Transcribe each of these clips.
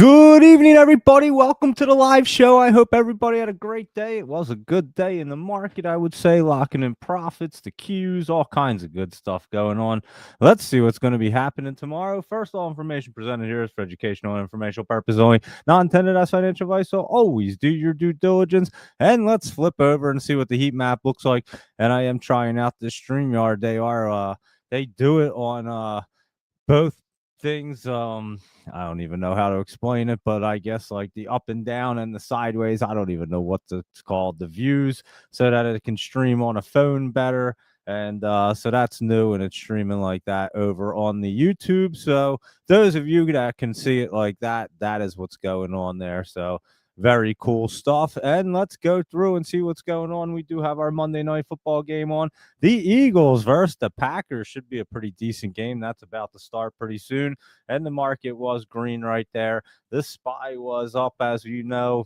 Good evening, everybody. Welcome to the live show. I hope everybody had a great day. It was a good day in the market, I would say, locking in profits, the Qs, all kinds of good stuff going on. Let's see what's going to be happening tomorrow. First, all information presented here is for educational and informational purpose only, not intended as financial advice. So always do your due diligence. And let's flip over and see what the heat map looks like. And I am trying out this StreamYard. They do it on both things. I don't even know how to explain it, but I guess like the up and down and the sideways, I don't even know what it's called, the views, so that it can stream on a phone better. And so that's new, and it's streaming like that over on the YouTube. So those of you that can see it like that, that is what's going on there. So very cool stuff. And let's go through and see what's going on. We do have our Monday night football game on. The Eagles versus the Packers should be a pretty decent game. That's about to start pretty soon. And the market was green right there. The SPY was up, as you know.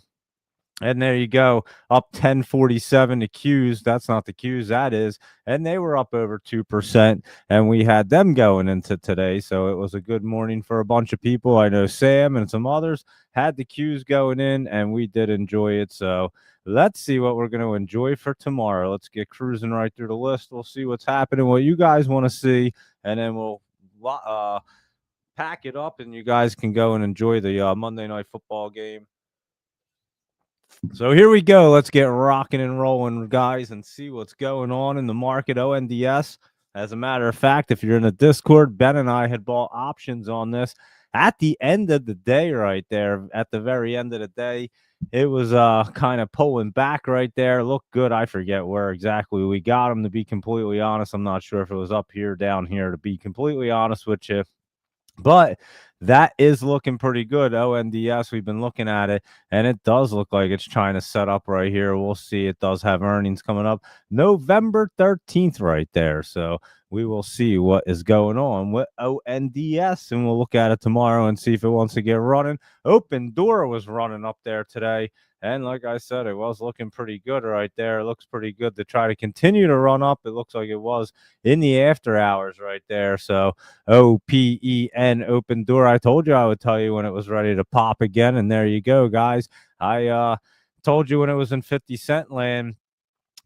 And there you go, up 1047 to Qs. That's not the Qs, that is. And they were up over 2%. And we had them going into today. So it was a good morning for a bunch of people. I know Sam and some others had the Qs going in, and we did enjoy it. So let's see what we're going to enjoy for tomorrow. Let's get cruising right through the list. We'll see what's happening, what you guys want to see, and then we'll pack it up, and you guys can go and enjoy the Monday night football game. So here we go. Let's get rocking and rolling, guys, and see what's going on in the market. ONDS. As a matter of fact, if you're in the Discord, Ben and I had bought options on this at the end of the day right there. At the very end of the day, it was kind of pulling back right there. Looked good. I forget where exactly we got them, to be completely honest. I'm not sure if it was up here, down here, to be completely honest with you. But that is looking pretty good. ONDS, we've been looking at it, and it does look like it's trying to set up right here. We'll see. It does have earnings coming up November 13th right there. So we will see what is going on with ONDS, and we'll look at it tomorrow and see if it wants to get running. Open Door was running up there today. And like I said, it was looking pretty good right there. It looks pretty good to try to continue to run up. It looks like it was in the after hours right there. So OPEN, Open Door. I told you I would tell you when it was ready to pop again. And there you go, guys. I told you when it was in 50-cent land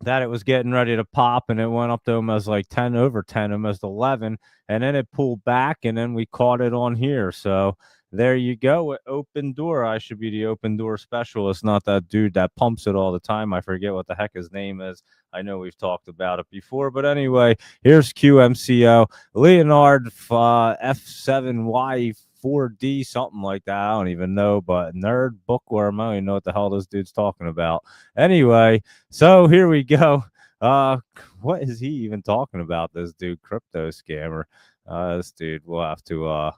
that it was getting ready to pop, and it went up to almost like 10 over 10, almost 11, and then it pulled back, and then we caught it on here. So there you go with Open Door. I should be the Open Door specialist, not that dude that pumps it all the time. I forget what the heck his name is. I know we've talked about it before, but anyway, here's QMCO Leonard F7Y 4D, something like that. I don't even know, but nerd bookworm. I don't even know what the hell this dude's talking about. Anyway, so here we go. What is he even talking about? This dude, crypto scammer. This dude, we'll have to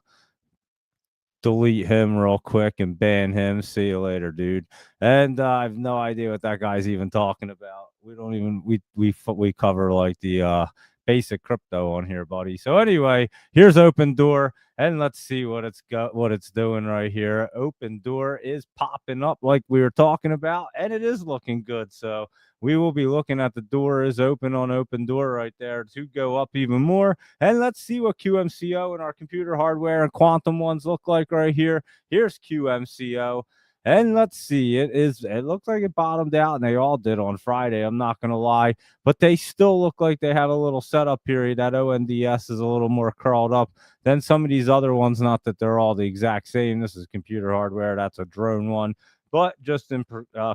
delete him real quick and ban him. See you later, dude. And I have no idea what that guy's even talking about. We don't even we cover like the basic crypto on here, buddy. So anyway, here's Open Door, and let's see what it's doing right here. Open Door is popping up like we were talking about, and it is looking good. So we will be looking at the door is open on Open Door right there to go up even more. And let's see what QMCO and our computer hardware and quantum ones look like right here. Here's QMCO. And let's see, it looks like it bottomed out, and they all did on Friday. I'm not going to lie, but they still look like they have a little setup period. That ONDS is a little more curled up than some of these other ones. Not that they're all the exact same. This is computer hardware. That's a drone one. But just in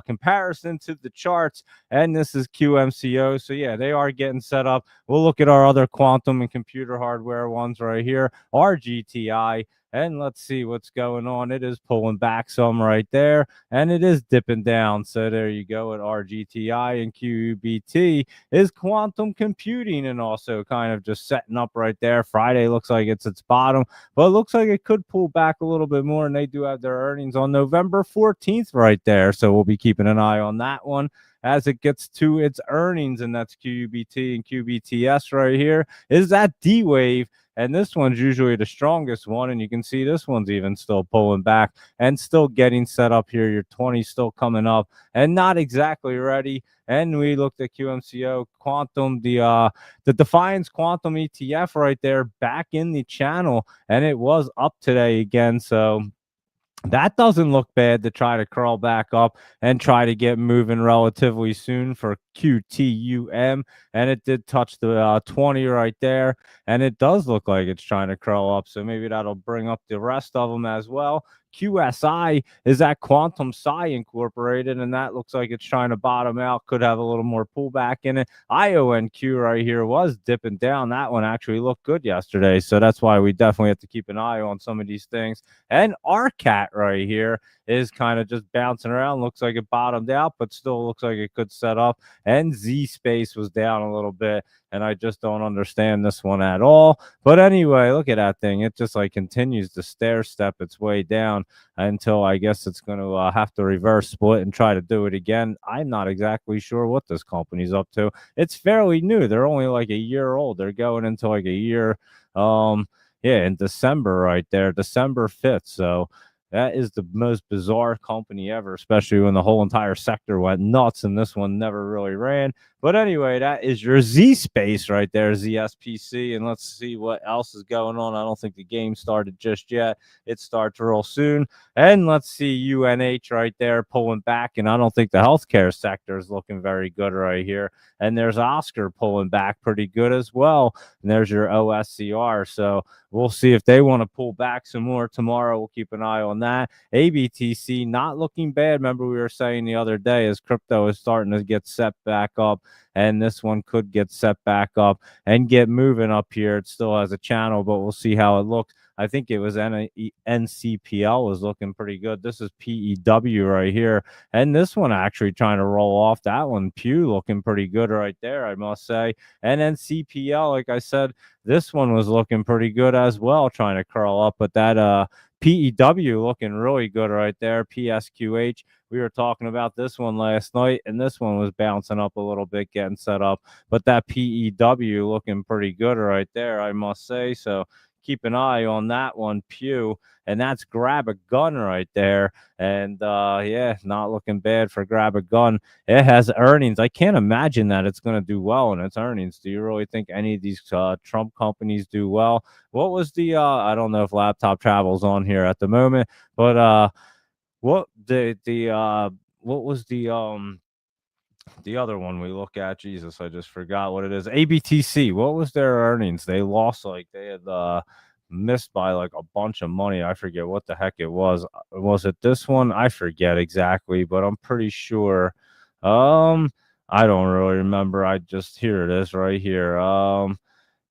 comparison to the charts, and this is QMCO. So, yeah, they are getting set up. We'll look at our other quantum and computer hardware ones right here, RGTI. And let's see what's going on. It is pulling back some right there, and it is dipping down. So there you go at RGTI, and QUBT is quantum computing, and also kind of just setting up right there. Friday looks like it's its bottom, but it looks like it could pull back a little bit more, and they do have their earnings on November 14th right there. So we'll be keeping an eye on that one as it gets to its earnings, and that's QUBT and QBTS right here. Is that D-Wave? And this one's usually the strongest one. And you can see this one's even still pulling back and still getting set up here. Your 20 still coming up and not exactly ready. And we looked at QMCO Quantum, the Defiance Quantum ETF right there back in the channel. And it was up today again. So That doesn't look bad to try to curl back up and try to get moving relatively soon for QTUM. And it did touch the 20 right there. And it does look like it's trying to curl up. So maybe that'll bring up the rest of them as well. QSI is at Quantum Psi Incorporated, and that looks like it's trying to bottom out. Could have a little more pullback in it. IONQ right here was dipping down. That one actually looked good yesterday. So that's why we definitely have to keep an eye on some of these things. And our cat right here is kind of just bouncing around. Looks like it bottomed out, but still looks like it could set up. And Z Space was down a little bit, and I just don't understand this one at all. But anyway, look at that thing. It just like continues to stair step its way down until I guess it's going to have to reverse split and try to do it again. I'm not exactly sure what this company's up to. It's fairly new. They're only like a year old. They're going into like a year. Yeah, in December right there, December 5th. So that is the most bizarre company ever, especially when the whole entire sector went nuts and this one never really ran. But anyway, that is your Z Space right there, ZSPC. And let's see what else is going on. I don't think the game started just yet. It starts real soon. And let's see UNH right there pulling back. And I don't think the healthcare sector is looking very good right here. And there's Oscar pulling back pretty good as well. And there's your OSCR. So we'll see if they want to pull back some more tomorrow. We'll keep an eye on that. ABTC not looking bad. Remember, we were saying the other day as crypto is starting to get set back up, and this one could get set back up and get moving up here. It still has a channel, but we'll see how it looks. I think it was NCPL was looking pretty good. This is PEW right here. And this one actually trying to roll off. That one, Pew, looking pretty good right there, I must say. And then CPL, like I said, this one was looking pretty good as well, trying to curl up. But that PEW looking really good right there. PSQH, we were talking about this one last night, and this one was bouncing up a little bit, getting set up. But that PEW looking pretty good right there, I must say. So keep an eye on that one, Pew. And that's Grab a Gun right there. And yeah, not looking bad for Grab a Gun. It has earnings. I can't imagine that it's going to do well in its earnings. Do you really think any of these Trump companies do well? What was the I don't know if Laptop Travel's on here at the moment, but what was the other one we look at? Jesus, I just forgot what it is. ABTC. What was their earnings? They lost, like they had missed by like a bunch of money. I forget what the heck it was. Was it this one? I forget exactly, but I'm pretty sure. I don't really remember. I just here it is right here.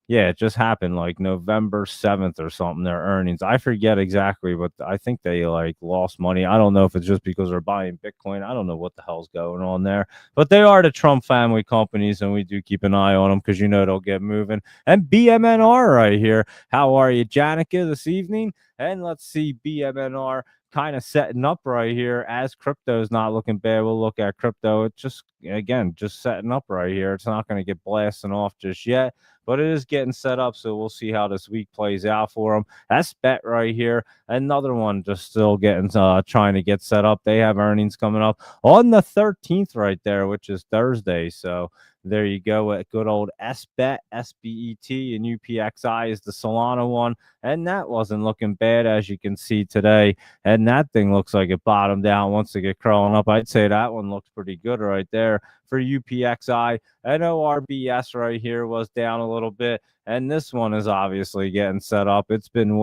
Yeah, it just happened like November 7th or something, their earnings. I forget exactly, but I think they like lost money. I don't know if it's just because they're buying Bitcoin. I don't know what the hell's going on there. But they are the Trump family companies, and we do keep an eye on them because you know they'll get moving. And BMNR right here. How are you, Janica, this evening? And let's see BMNR kind of setting up right here as crypto's not looking bad. We'll look at crypto. It's just, again, just setting up right here. It's not going to get blasting off just yet, but it is getting set up. So we'll see how this week plays out for them. That's Bet right here. Another one just still getting trying to get set up. They have earnings coming up on the 13th right there, which is Thursday. So there you go at good old SBET, SBET, and UPXI is the Solana one. And that wasn't looking bad, as you can see today. And that thing looks like it bottomed out once it get crawling up. I'd say that one looks pretty good right there for UPXI. I know RBS right here was down a little bit. And this one is obviously getting set up. It's been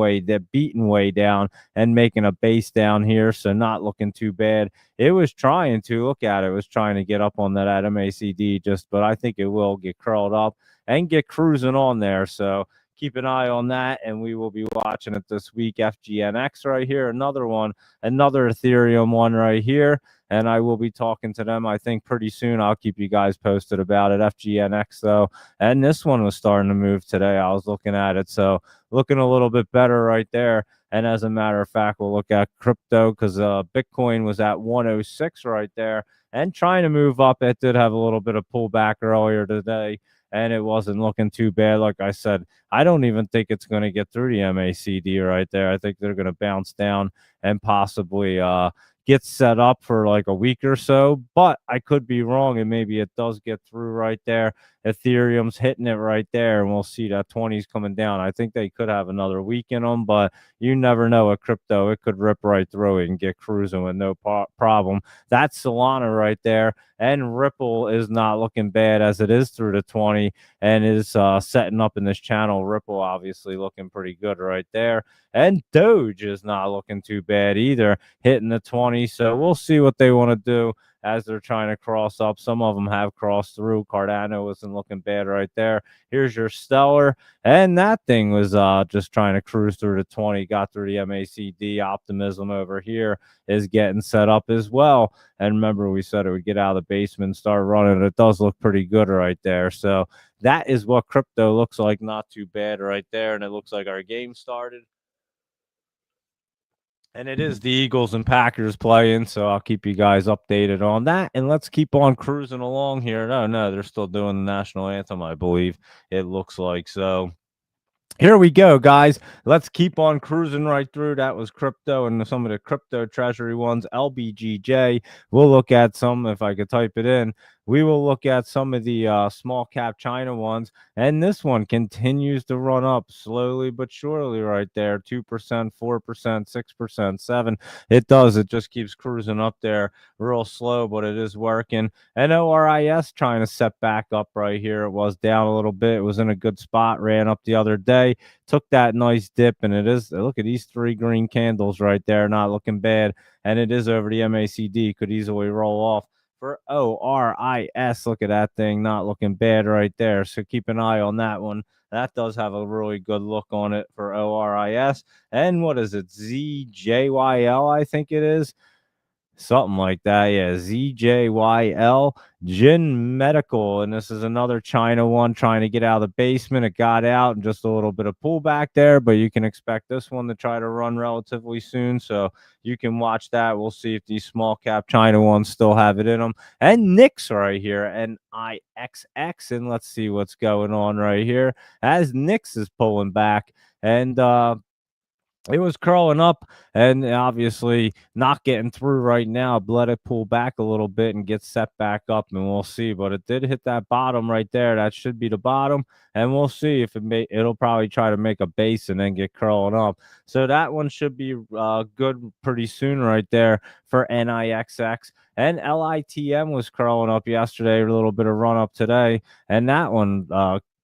beaten way down and making a base down here. So not looking too bad. It was trying to look at it, was trying to get up on that MACD but I think it will get curled up and get cruising on there. So keep an eye on that, and we will be watching it this week. FGNX right here, another one, another Ethereum one right here. And I will be talking to them, I think, pretty soon. I'll keep you guys posted about it. FGNX, though. And this one was starting to move today. I was looking at it. So looking a little bit better right there. And as a matter of fact, we'll look at crypto because Bitcoin was at 106 right there and trying to move up. It did have a little bit of pullback earlier today, and it wasn't looking too bad. Like I said, I don't even think it's going to get through the MACD right there. I think they're going to bounce down and possibly get set up for like a week or so, but I could be wrong, and maybe it does get through right there. Ethereum's hitting it right there, and we'll see that 20's coming down. I think they could have another week in them, but you never know with crypto. It could rip right through it and get cruising with no problem. That's Solana right there. And Ripple is not looking bad as it is through the 20 and is setting up in this channel. Ripple obviously looking pretty good right there. And Doge is not looking too bad either, hitting the 20. So we'll see what they want to do as they're trying to cross up. Some of them have crossed through. Cardano isn't looking bad right there. Here's your Stellar. And that thing was just trying to cruise through the 20, got through the MACD. Optimism over here is getting set up as well. And remember, we said it would get out of the basement and start running. It does look pretty good right there. So that is what crypto looks like. Not too bad right there. And it looks like our game started. And it is the Eagles and Packers playing, so I'll keep you guys updated on that. And let's keep on cruising along here. No, they're still doing the national anthem, I believe. It looks like so. Here we go, guys. Let's keep on cruising right through. That was crypto and some of the crypto treasury ones. LBGJ. We'll look at some, if I could type it in. We will look at some of the small cap China ones. And this one continues to run up slowly but surely right there. 2%, 4%, 6%, 7%. It does. It just keeps cruising up there real slow, but it is working. And ORIS trying to set back up right here. It was down a little bit. It was in a good spot. Ran up the other day. Took that nice dip, and it is. Look at these 3 green candles right there. Not looking bad. And it is over the MACD. Could easily roll off. For ORIS, look at that thing, not looking bad right there. So keep an eye on that one. That does have a really good look on it for ORIS. And what is it? ZJYL, I think it is. Something like that. Yeah, ZJYL, Jin Medical. And this is another China one trying to get out of the basement. It got out and just a little bit of pullback there, but you can expect this one to try to run relatively soon. So you can watch that. We'll see if these small cap China ones still have it in them. And Nix right here, NIXX. And let's see what's going on right here as Nix is pulling back. And it was curling up and obviously not getting through right now. Let it pull back a little bit and get set back up, and we'll see. But it did hit that bottom right there. That should be the bottom, and we'll see if it'll probably try to make a base and then get curling up. So that one should be good pretty soon right there for NIXX. And LITM was curling up yesterday, a little bit of run up today, and that one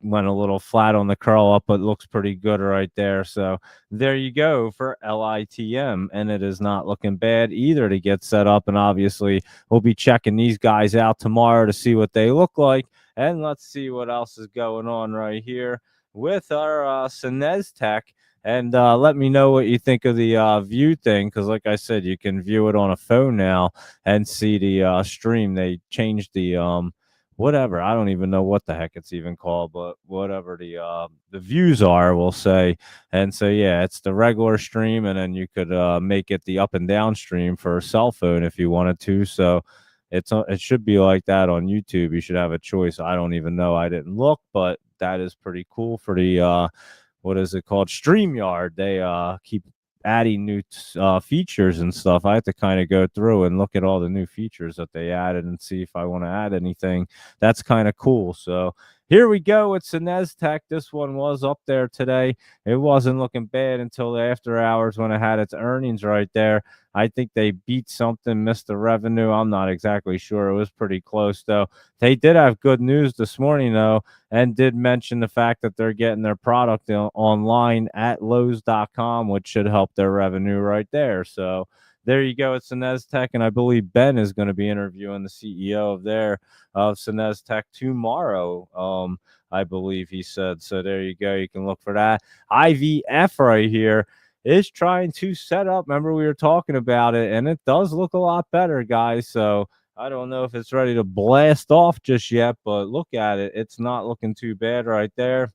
went a little flat on the curl up, but looks pretty good right there. So there you go for LITM, and it is not looking bad either to get set up. And obviously, we'll be checking these guys out tomorrow to see what they look like. And let's see what else is going on right here with our Sinez Tech. And let me know what you think of the view thing, because like I said, you can view it on a phone now and see the stream. They changed the whatever, I don't even know what the heck it's even called, but whatever the views are, we'll say. And so yeah, it's the regular stream, and then you could make it the up and down stream for a cell phone if you wanted to. So it should be like that on YouTube. You should have a choice. I don't even know, I didn't look, but that is pretty cool for the what is it called, StreamYard. They keep adding new features and stuff. I have to kind of go through and look at all the new features that they added and see if I want to add anything. That's kind of cool. So here we go. It's Sinez Tech. This one was up there today. It wasn't looking bad until after hours when it had its earnings right there. I think they beat something, missed the revenue. I'm not exactly sure. It was pretty close, though. They did have good news this morning, though, and did mention the fact that they're getting their product online at Lowe's.com, which should help their revenue right there. So there you go. It's Sinez Tech, and I believe Ben is going to be interviewing the CEO of Sinez Tech tomorrow. I believe he said. So there you go. You can look for that. IVF right here is trying to set up. Remember, we were talking about it, and it does look a lot better, guys. So I don't know if it's ready to blast off just yet, but look at it. It's not looking too bad right there.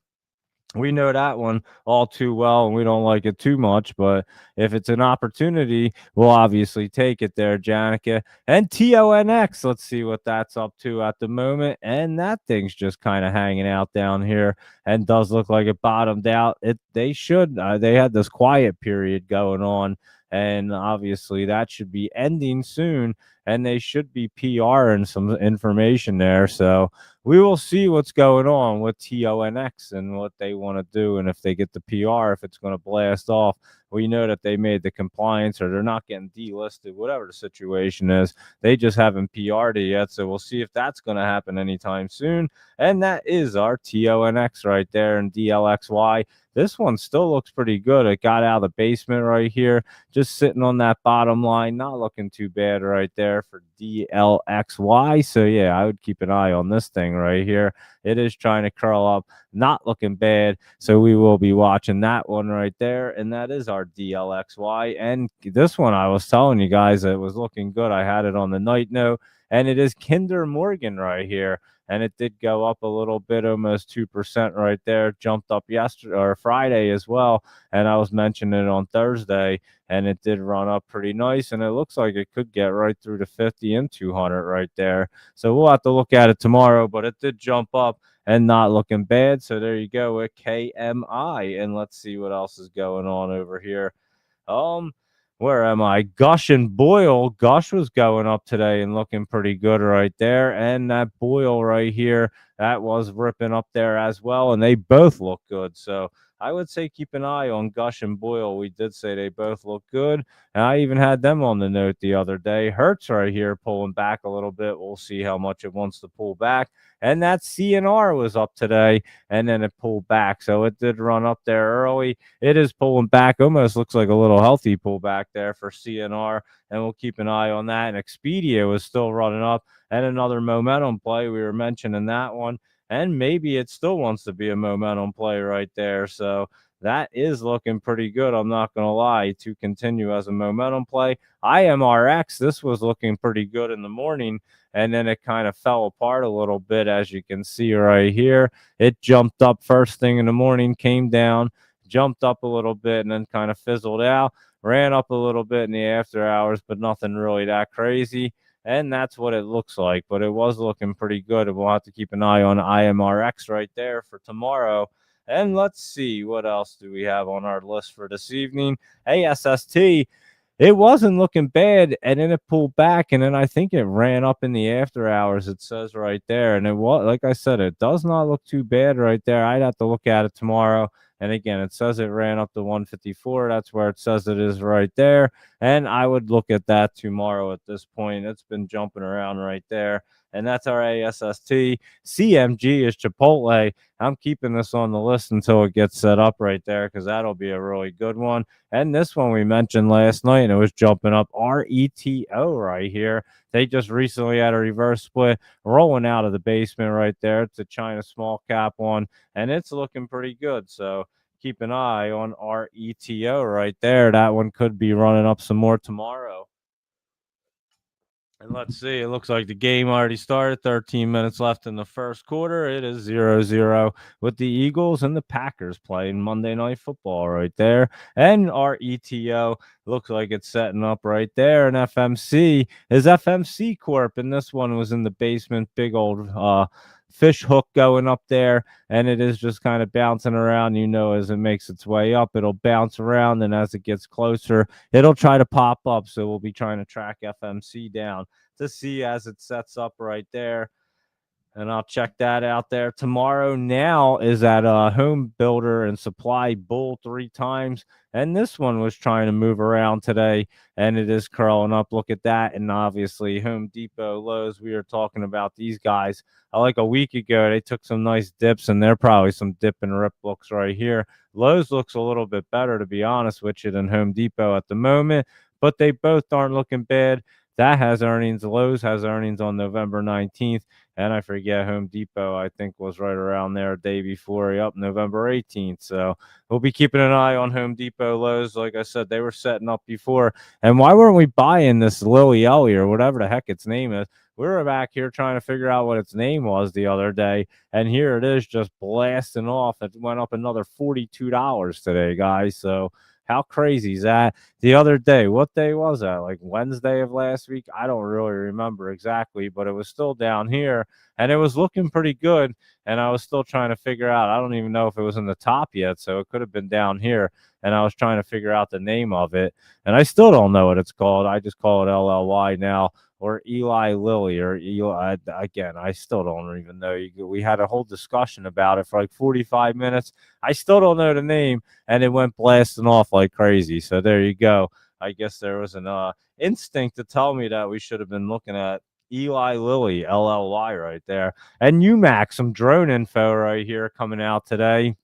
We know that one all too well, and we don't like it too much. But if it's an opportunity, we'll obviously take it there, Janica. And TONX, let's see what that's up to at the moment. And that thing's just kind of hanging out down here and does look like it bottomed out. They had this quiet period going on, and obviously that should be ending soon, and they should be PRing some information there. So we will see what's going on with TONX and what they want to do, and if they get the PR, if it's going to blast off. We know that they made the compliance, or they're not getting delisted, whatever the situation is. They just haven't PR'd it yet, so we'll see if that's going to happen anytime soon. And that is our TONX right there, and DLXY. This one still looks pretty good. It got out of the basement right here, just sitting on that bottom line, not looking too bad right there for DLXY. So yeah, I would keep an eye on this thing right here. It is trying to curl up, not looking bad. So we will be watching that one right there, and that is our DLXY. And this one, I was telling you guys, it was looking good. I had it on the night note, and it is Kinder Morgan right here. And it did go up a little bit, almost 2% right there. Jumped up yesterday or Friday as well. And I was mentioning it on Thursday, and it did run up pretty nice. And it looks like it could get right through to 50 and 200 right there. So we'll have to look at it tomorrow, but it did jump up and not looking bad. So there you go with KMI. And let's see what else is going on over here. Um, where am I? Gush and Boyle. Gush was going up today and looking pretty good right there. And that Boyle right here, that was ripping up there as well. And they both look good. So I would say keep an eye on Gush and Boyle. We did say they both look good. And I even had them on the note the other day. Hertz right here pulling back a little bit. We'll see how much it wants to pull back. And that CNR was up today, and then it pulled back. So it did run up there early. It is pulling back. Almost looks like a little healthy pullback there for CNR, and we'll keep an eye on that. And Expedia was still running up, and another momentum play. We were mentioning that one, and maybe it still wants to be a momentum play right there. So that is looking pretty good. I'm not going to lie, to continue as a momentum play. IMRX, this was looking pretty good in the morning, and then it kind of fell apart a little bit, as you can see right here. It jumped up first thing in the morning, came down, jumped up a little bit, and then kind of fizzled out, ran up a little bit in the after hours, but nothing really that crazy. And that's what it looks like, but it was looking pretty good. And we'll have to keep an eye on IMRX right there for tomorrow. And let's see, what else do we have on our list for this evening? ASST, it wasn't looking bad, and then it pulled back, and then I think it ran up in the after hours. It says right there, and it was, like I said, it does not look too bad right there. I'd have to look at it tomorrow. And again, it says it ran up to 154. That's where it says it is right there. And I would look at that tomorrow at this point. It's been jumping around right there. And that's our ASST. CMG is Chipotle. I'm keeping this on the list until it gets set up right there, because that'll be a really good one. And this one we mentioned last night, and it was jumping up. RETO right here. They just recently had a reverse split rolling out of the basement right there. It's a China small cap one, and it's looking pretty good. So keep an eye on RETO right there. That one could be running up some more tomorrow. And let's see, it looks like the game already started. 13 minutes left in the first quarter. It is 0-0 with the Eagles and the Packers playing Monday Night Football right there. And our ETO looks like it's setting up right there. And FMC is FMC Corp. And this one was in the basement. Big old fish hook going up there, and it is just kind of bouncing around. As it makes its way up, it'll bounce around, and as it gets closer, it'll try to pop up. So we'll be trying to track FMC down to see as it sets up right there. And I'll check that out there tomorrow. Now is at Home Builder and Supply Bull 3 times. And this one was trying to move around today, and it is curling up. Look at that. And obviously Home Depot, Lowe's, we were talking about these guys. Like a week ago, they took some nice dips, and they're probably some dip and rip looks right here. Lowe's looks a little bit better, to be honest with you, than Home Depot at the moment, but they both aren't looking bad. That has earnings. Lowe's has earnings on November 19th. And I forget, Home Depot, I think, was right around there a day before. Yep, November 18th. So we'll be keeping an eye on Home Depot, Lowe's. Like I said, they were setting up before. And why weren't we buying this Lily Ellie or whatever the heck its name is? We were back here trying to figure out what its name was the other day. And here it is just blasting off. It went up another $42 today, guys. So how crazy is that? The other day, what day was that? Like Wednesday of last week? I don't really remember exactly, but it was still down here, and it was looking pretty good. and I was still trying to figure out. I don't even know if it was in the top yet, so it could have been down here. And I was trying to figure out the name of it, and I still don't know what it's called. I just call it LLY now, or Eli Lilly, or Eli. Again, I still don't even know. We had a whole discussion about it for like 45 minutes. I still don't know the name, and it went blasting off like crazy. So there you go. I guess there was an instinct to tell me that we should have been looking at Eli Lilly, LLY, right there. And UMAC, some drone info right here coming out today.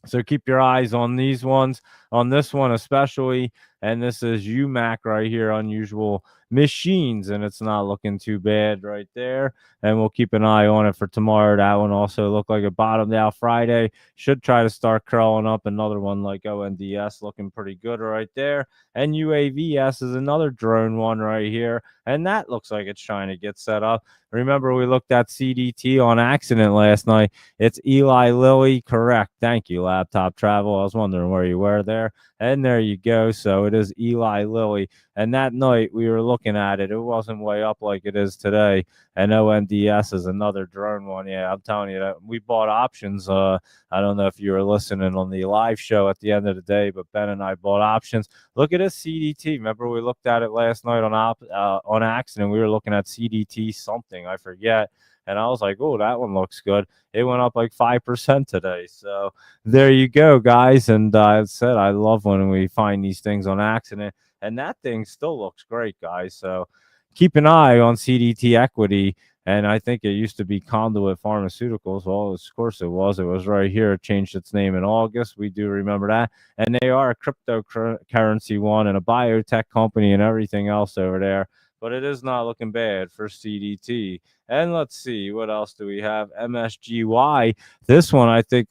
So keep your eyes on these ones, on this one especially. And this is UMAC right here, unusual machines, and it's not looking too bad right there. And we'll keep an eye on it for tomorrow. That one also looked like it bottomed out Friday. Should try to start crawling up. Another one like ONDS looking pretty good right there. And UAVS is another drone one right here. And that looks like it's trying to get set up. Remember, we looked at CDT on accident last night. It's Eli Lilly, correct. Thank you, Laptop Travel. I was wondering where you were there. And there you go. So it is Eli Lilly. And that night we were looking at it. It wasn't way up like it is today. And ONDS is another drone one. Yeah, I'm telling you that we bought options. I don't know if you were listening on the live show at the end of the day, but Ben and I bought options. Look at this CDT. Remember we looked at it last night on accident. We were looking at CDT something. I forget. And I was like, oh, that one looks good. It went up like 5% today. So there you go, guys. And I said, I love when we find these things on accident. And that thing still looks great, guys. So keep an eye on CDT Equity. And I think it used to be Conduit Pharmaceuticals. Well, of course it was. It was right here. It changed its name in August. We do remember that. And they are a cryptocurrency one and a biotech company and everything else over there. But it is not looking bad for CDT. And let's see, what else do we have? MSGY. This one, I think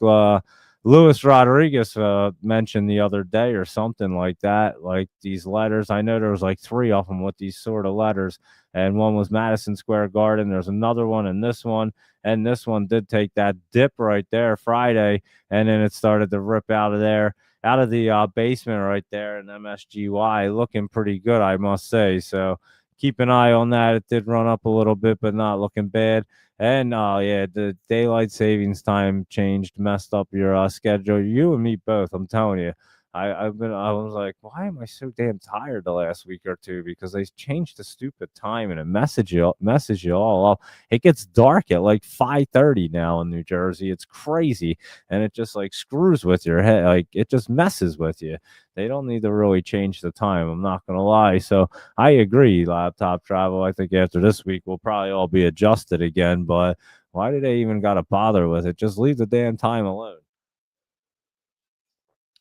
Luis Rodriguez mentioned the other day or something like that. Like these letters. I know there was like 3 of them with these sort of letters. And one was Madison Square Garden. There's another one and this one. And this one did take that dip right there Friday. And then it started to rip out of there, out of the basement right there in MSGY. Looking pretty good, I must say. So keep an eye on that. It did run up a little bit, but not looking bad. And yeah, the daylight savings time changed, messed up your schedule. You and me both. I'm telling you. I was like, why am I so damn tired the last week or two? Because they changed the stupid time and it message you all up. It gets dark at like 5:30 now in New Jersey. It's crazy, and it just like screws with your head. Like it just messes with you. They don't need to really change the time. I'm not gonna lie. So I agree, Laptop Travel. I think after this week we'll probably all be adjusted again. But why do they even gotta bother with it? Just leave the damn time alone.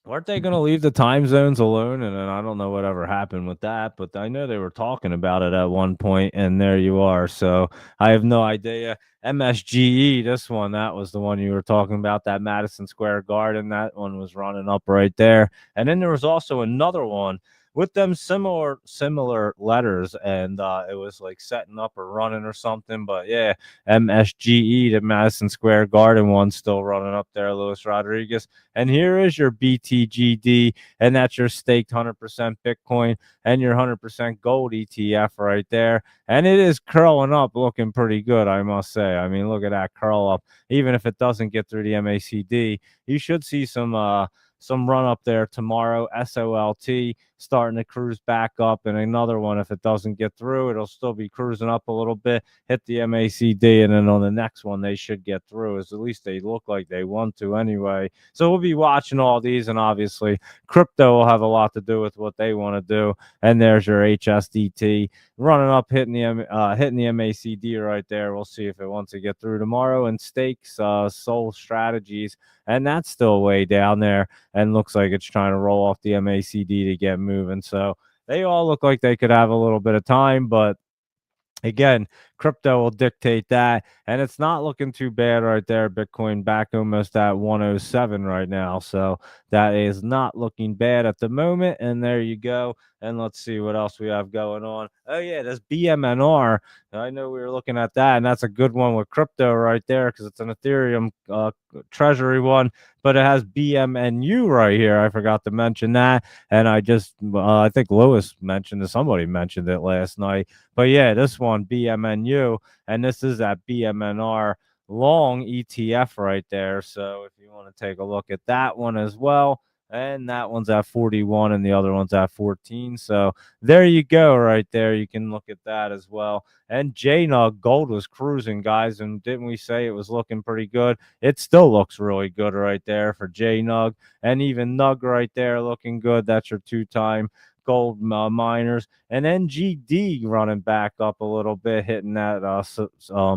Weren't they going to leave the time zones alone? And then I don't know whatever happened with that, but I know they were talking about it at one point, and there you are. So I have no idea. MSGE, this one, that was the one you were talking about, that Madison Square Garden. That one was running up right there. And then there was also another one with them similar letters, and it was like setting up or running or something. But yeah, MSGE, the Madison Square Garden one, still running up there, Luis Rodriguez. And here is your BTGD, and that's your staked 100% Bitcoin and your 100% gold ETF right there. And it is curling up, looking pretty good, I must say. I mean, look at that curl up. Even if it doesn't get through the MACD, you should see some run up there tomorrow. SOLT starting to cruise back up, and another one, if it doesn't get through, it'll still be cruising up a little bit, hit the MACD, and then on the next one they should get through, as at least they look like they want to anyway. So we'll be watching all these, and obviously crypto will have a lot to do with what they want to do. And there's your HSDT running up, hitting the MACD right there. We'll see if it wants to get through tomorrow. And stakes, Soul Strategies, and that's still way down there and looks like it's trying to roll off the MACD to get moving. So they all look like they could have a little bit of time, but again, crypto will dictate that, and it's not looking too bad right there. Bitcoin back almost at 107 right now, so that is not looking bad at the moment. And there you go. And let's see what else we have going on. Oh yeah, this BMNR. I know we were looking at that, and that's a good one with crypto right there because it's an Ethereum treasury one, but it has BMNU right here. I forgot to mention that, and I think Lewis mentioned it. Somebody mentioned it last night. But yeah, this one BMNU, and this is that BMNR long ETF right there. So if you want to take a look at that one as well, and that one's at 41 and the other one's at 14. So there you go, right there. You can look at that as well. And JNUG gold was cruising, guys. And didn't we say it was looking pretty good? It still looks really good right there for JNUG. And even NUG right there looking good. That's your two-time gold miners. And NGD running back up a little bit, hitting that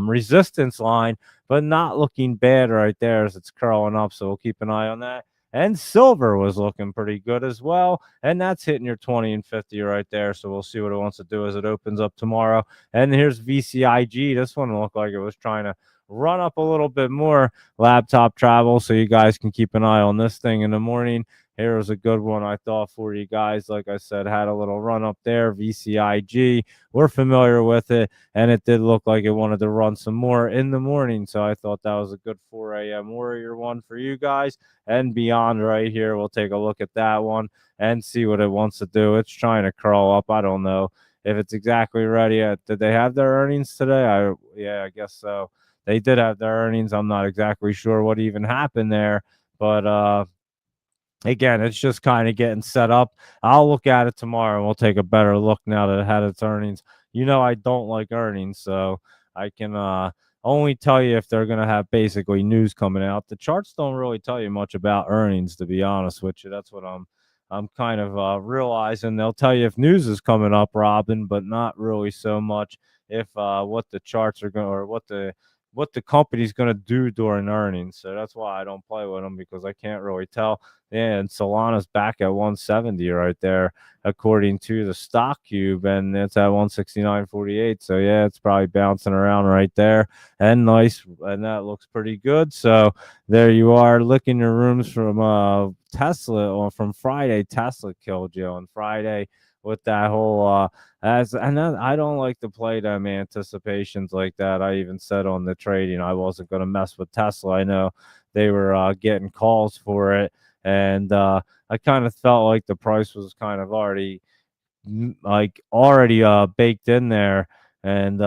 resistance line, but not looking bad right there as it's curling up. So we'll keep an eye on that. And silver was looking pretty good as well. And that's hitting your 20 and 50 right there. So we'll see what it wants to do as it opens up tomorrow. And here's VCIG. This one looked like it was trying to run up a little bit more. Laptop travel. So you guys can keep an eye on this thing in the morning. Here was a good one I thought for you guys. Like I said, had a little run up there. VCIG. We're familiar with it, and it did look like it wanted to run some more in the morning. So I thought that was a good 4 a.m. Warrior one for you guys. And beyond right here, we'll take a look at that one and see what it wants to do. It's trying to crawl up. I don't know if it's exactly ready yet. Did they have their earnings today? Yeah, I guess so. They did have their earnings. I'm not exactly sure what even happened there, but again, it's just kind of getting set up. I'll look at it tomorrow and we'll take a better look now that it had its earnings. You know, I don't like earnings, so I can only tell you if they're going to have basically news coming out. The charts don't really tell you much about earnings, to be honest with you. That's what I'm kind of realizing. They'll tell you if news is coming up, Robin, but not really so much if what the charts are going or what the company's going to do during earnings. So that's why I don't play with them because I can't really tell. Yeah, and Solana's back at 170 right there, according to the stock cube, and it's at 169.48. So yeah, it's probably bouncing around right there, and nice, and that looks pretty good. So there you are, licking your rooms from Tesla, or from Friday. Tesla killed you on Friday with that whole as and then I don't like to play them anticipations like that. I even said on the trading I wasn't going to mess with Tesla. I know they were getting calls for it, and I kind of felt like the price was kind of already baked in there, and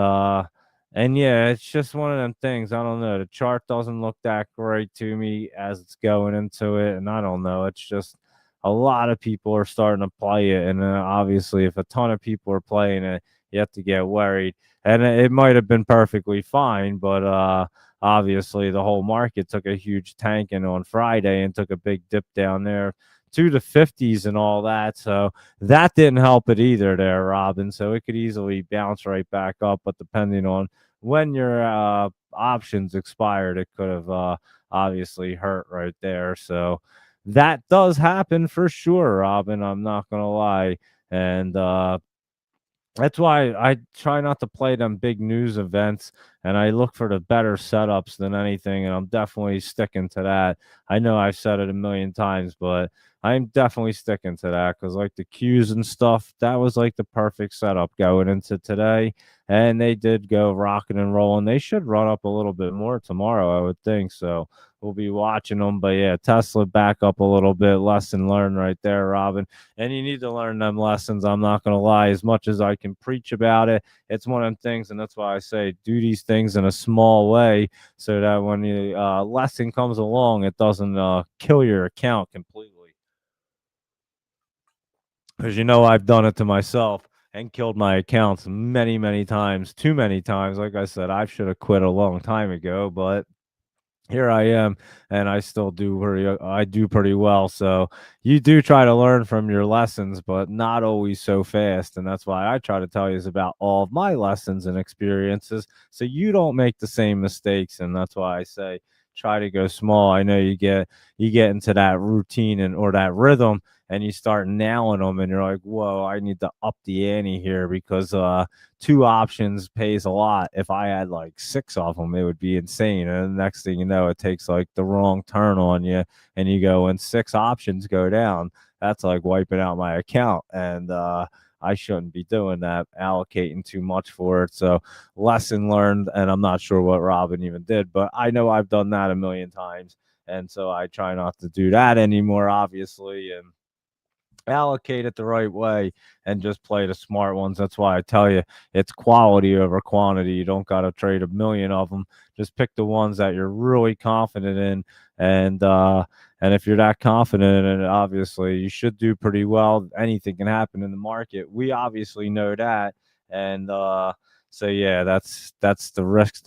yeah, it's just one of them things. I don't know, the chart doesn't look that great to me as it's going into it, and I don't know, it's just a lot of people are starting to play it, and obviously if a ton of people are playing it, you have to get worried. And it might have been perfectly fine, but obviously the whole market took a huge tanking on Friday and took a big dip down there to the 50s and all that. So that didn't help it either there, Robin. So it could easily bounce right back up, but depending on when your options expired, it could have obviously hurt right there. So that does happen for sure, Robin. I'm not gonna lie. And that's why I try not to play them big news events, and I look for the better setups than anything, and I'm definitely sticking to that. I know I've said it a million times, but I'm definitely sticking to that because, like the Qs and stuff, that was like the perfect setup going into today, and they did go rocking and rolling. They should run up a little bit more tomorrow, I would think. So we'll be watching them. But yeah, Tesla back up a little bit. Lesson learned right there, Robin. And you need to learn them lessons. I'm not going to lie. As much as I can preach about it, it's one of them things, and that's why I say do these things in a small way so that when the lesson comes along, it doesn't kill your account completely. Because you know I've done it to myself and killed my accounts many, many times, too many times. Like I said, I should have quit a long time ago, but here I am, and I do pretty well. So you do try to learn from your lessons, but not always so fast. And that's why I try to tell you is about all of my lessons and experiences, so you don't make the same mistakes. And that's why I say try to go small. I know you get into that routine and or that rhythm, and you start nailing them, and you're like, whoa, I need to up the ante here because two options pays a lot. If I had like six of them, it would be insane. And the next thing you know, it takes like the wrong turn on you, and you go, and six options go down. That's like wiping out my account. And I shouldn't be doing that, allocating too much for it. So, lesson learned. And I'm not sure what Robin even did, but I know I've done that a million times. And so I try not to do that anymore, obviously. And allocate it the right way and just play the smart ones. That's why I tell you it's quality over quantity. You don't got to trade a million of them. Just pick the ones that you're really confident in, and if you're that confident in it, obviously you should do pretty well. Anything can happen in the market. We obviously know that, and so yeah, that's the risk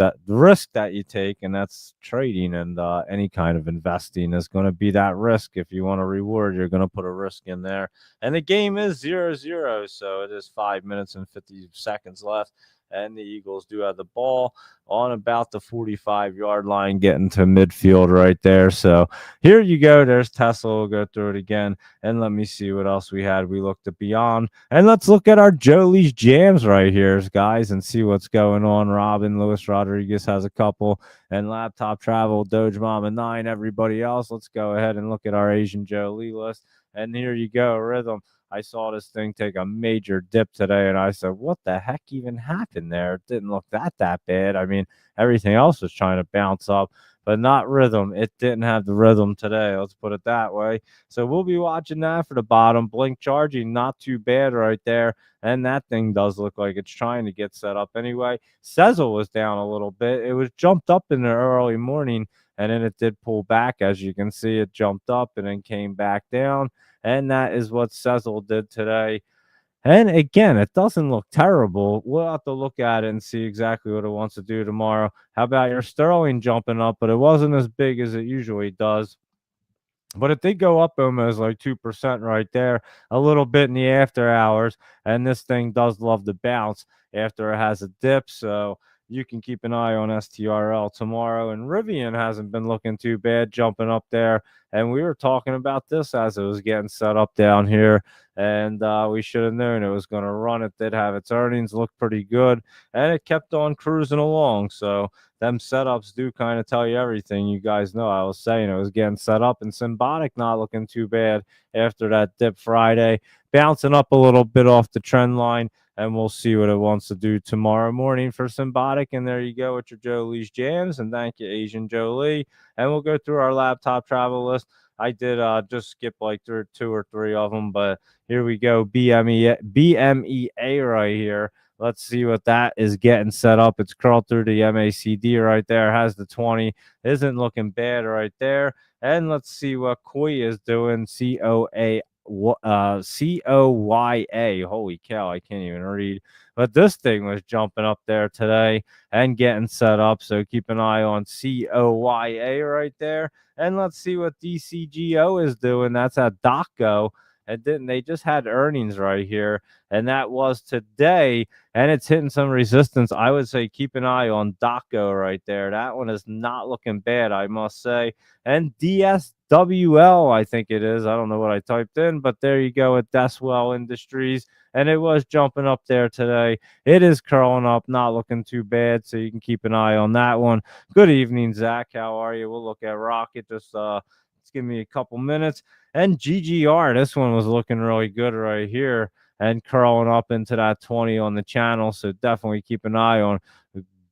that you take, and that's trading and any kind of investing is going to be that risk. If you want a reward, you're going to put a risk in there, and the game is 0-0, so it is 5 minutes and 50 seconds left. And the Eagles do have the ball on about the 45-yard line, getting to midfield right there. So here you go. There's Tesla. We'll go through it again. And let me see what else we had. We looked at beyond. And let's look at our Jolie's jams right here, guys, and see what's going on. Robin, Luis Rodriguez has a couple. And Laptop Travel, Doge Mama 9, everybody else. Let's go ahead and look at our Asian Jolie list. And here you go, Rhythm. I saw this thing take a major dip today, and I said, "What the heck even happened there? It didn't look that bad. I mean, everything else was trying to bounce up, but not Rhythm. It didn't have the rhythm today. Let's put it that way. So we'll be watching that for the bottom. Blink charging, not too bad right there, and that thing does look like it's trying to get set up anyway. Sezzle was down a little bit. It was jumped up in the early morning, and then it did pull back. As you can see, it jumped up and then came back down. And that is what Cecil did today. And again, it doesn't look terrible. We'll have to look at it and see exactly what it wants to do tomorrow. How about your Sterling jumping up? But it wasn't as big as it usually does. But it did go up almost like 2% right there, a little bit in the after hours. And this thing does love to bounce after it has a dip. So you can keep an eye on STRL tomorrow. And Rivian hasn't been looking too bad, jumping up there. And we were talking about this as it was getting set up down here. And we should have known it was going to run. It did have its earnings look pretty good. And it kept on cruising along. So them setups do kind of tell you everything. You guys know I was saying it was getting set up, and Symbiotic not looking too bad after that dip Friday, bouncing up a little bit off the trend line, and we'll see what it wants to do tomorrow morning for Symbiotic. And there you go with your Jolie's jams, and thank you, Asian Jolie. And we'll go through our laptop travel list. I did just skip like two or three of them, but here we go. BMEA right here. Let's see what that is getting set up. It's curled through the MACD right there. Has the 20. Isn't looking bad right there. And let's see what Koi is doing. COYA. Holy cow, I can't even read. But this thing was jumping up there today and getting set up. So keep an eye on COYA right there. And let's see what DCGO is doing. That's at DocGo. And didn't they just had earnings right here? And that was today, and it's hitting some resistance. I would say keep an eye on DocGo right there. That one is not looking bad, I must say. And DSWL, I think it is. I don't know what I typed in, but there you go with Deswell Industries. And it was jumping up there today. It is curling up, not looking too bad, so you can keep an eye on that one. Good evening, Zach. How are you? We'll look at Rocket. Just give me a couple minutes. And GGR, this one was looking really good right here and curling up into that 20 on the channel. So definitely keep an eye on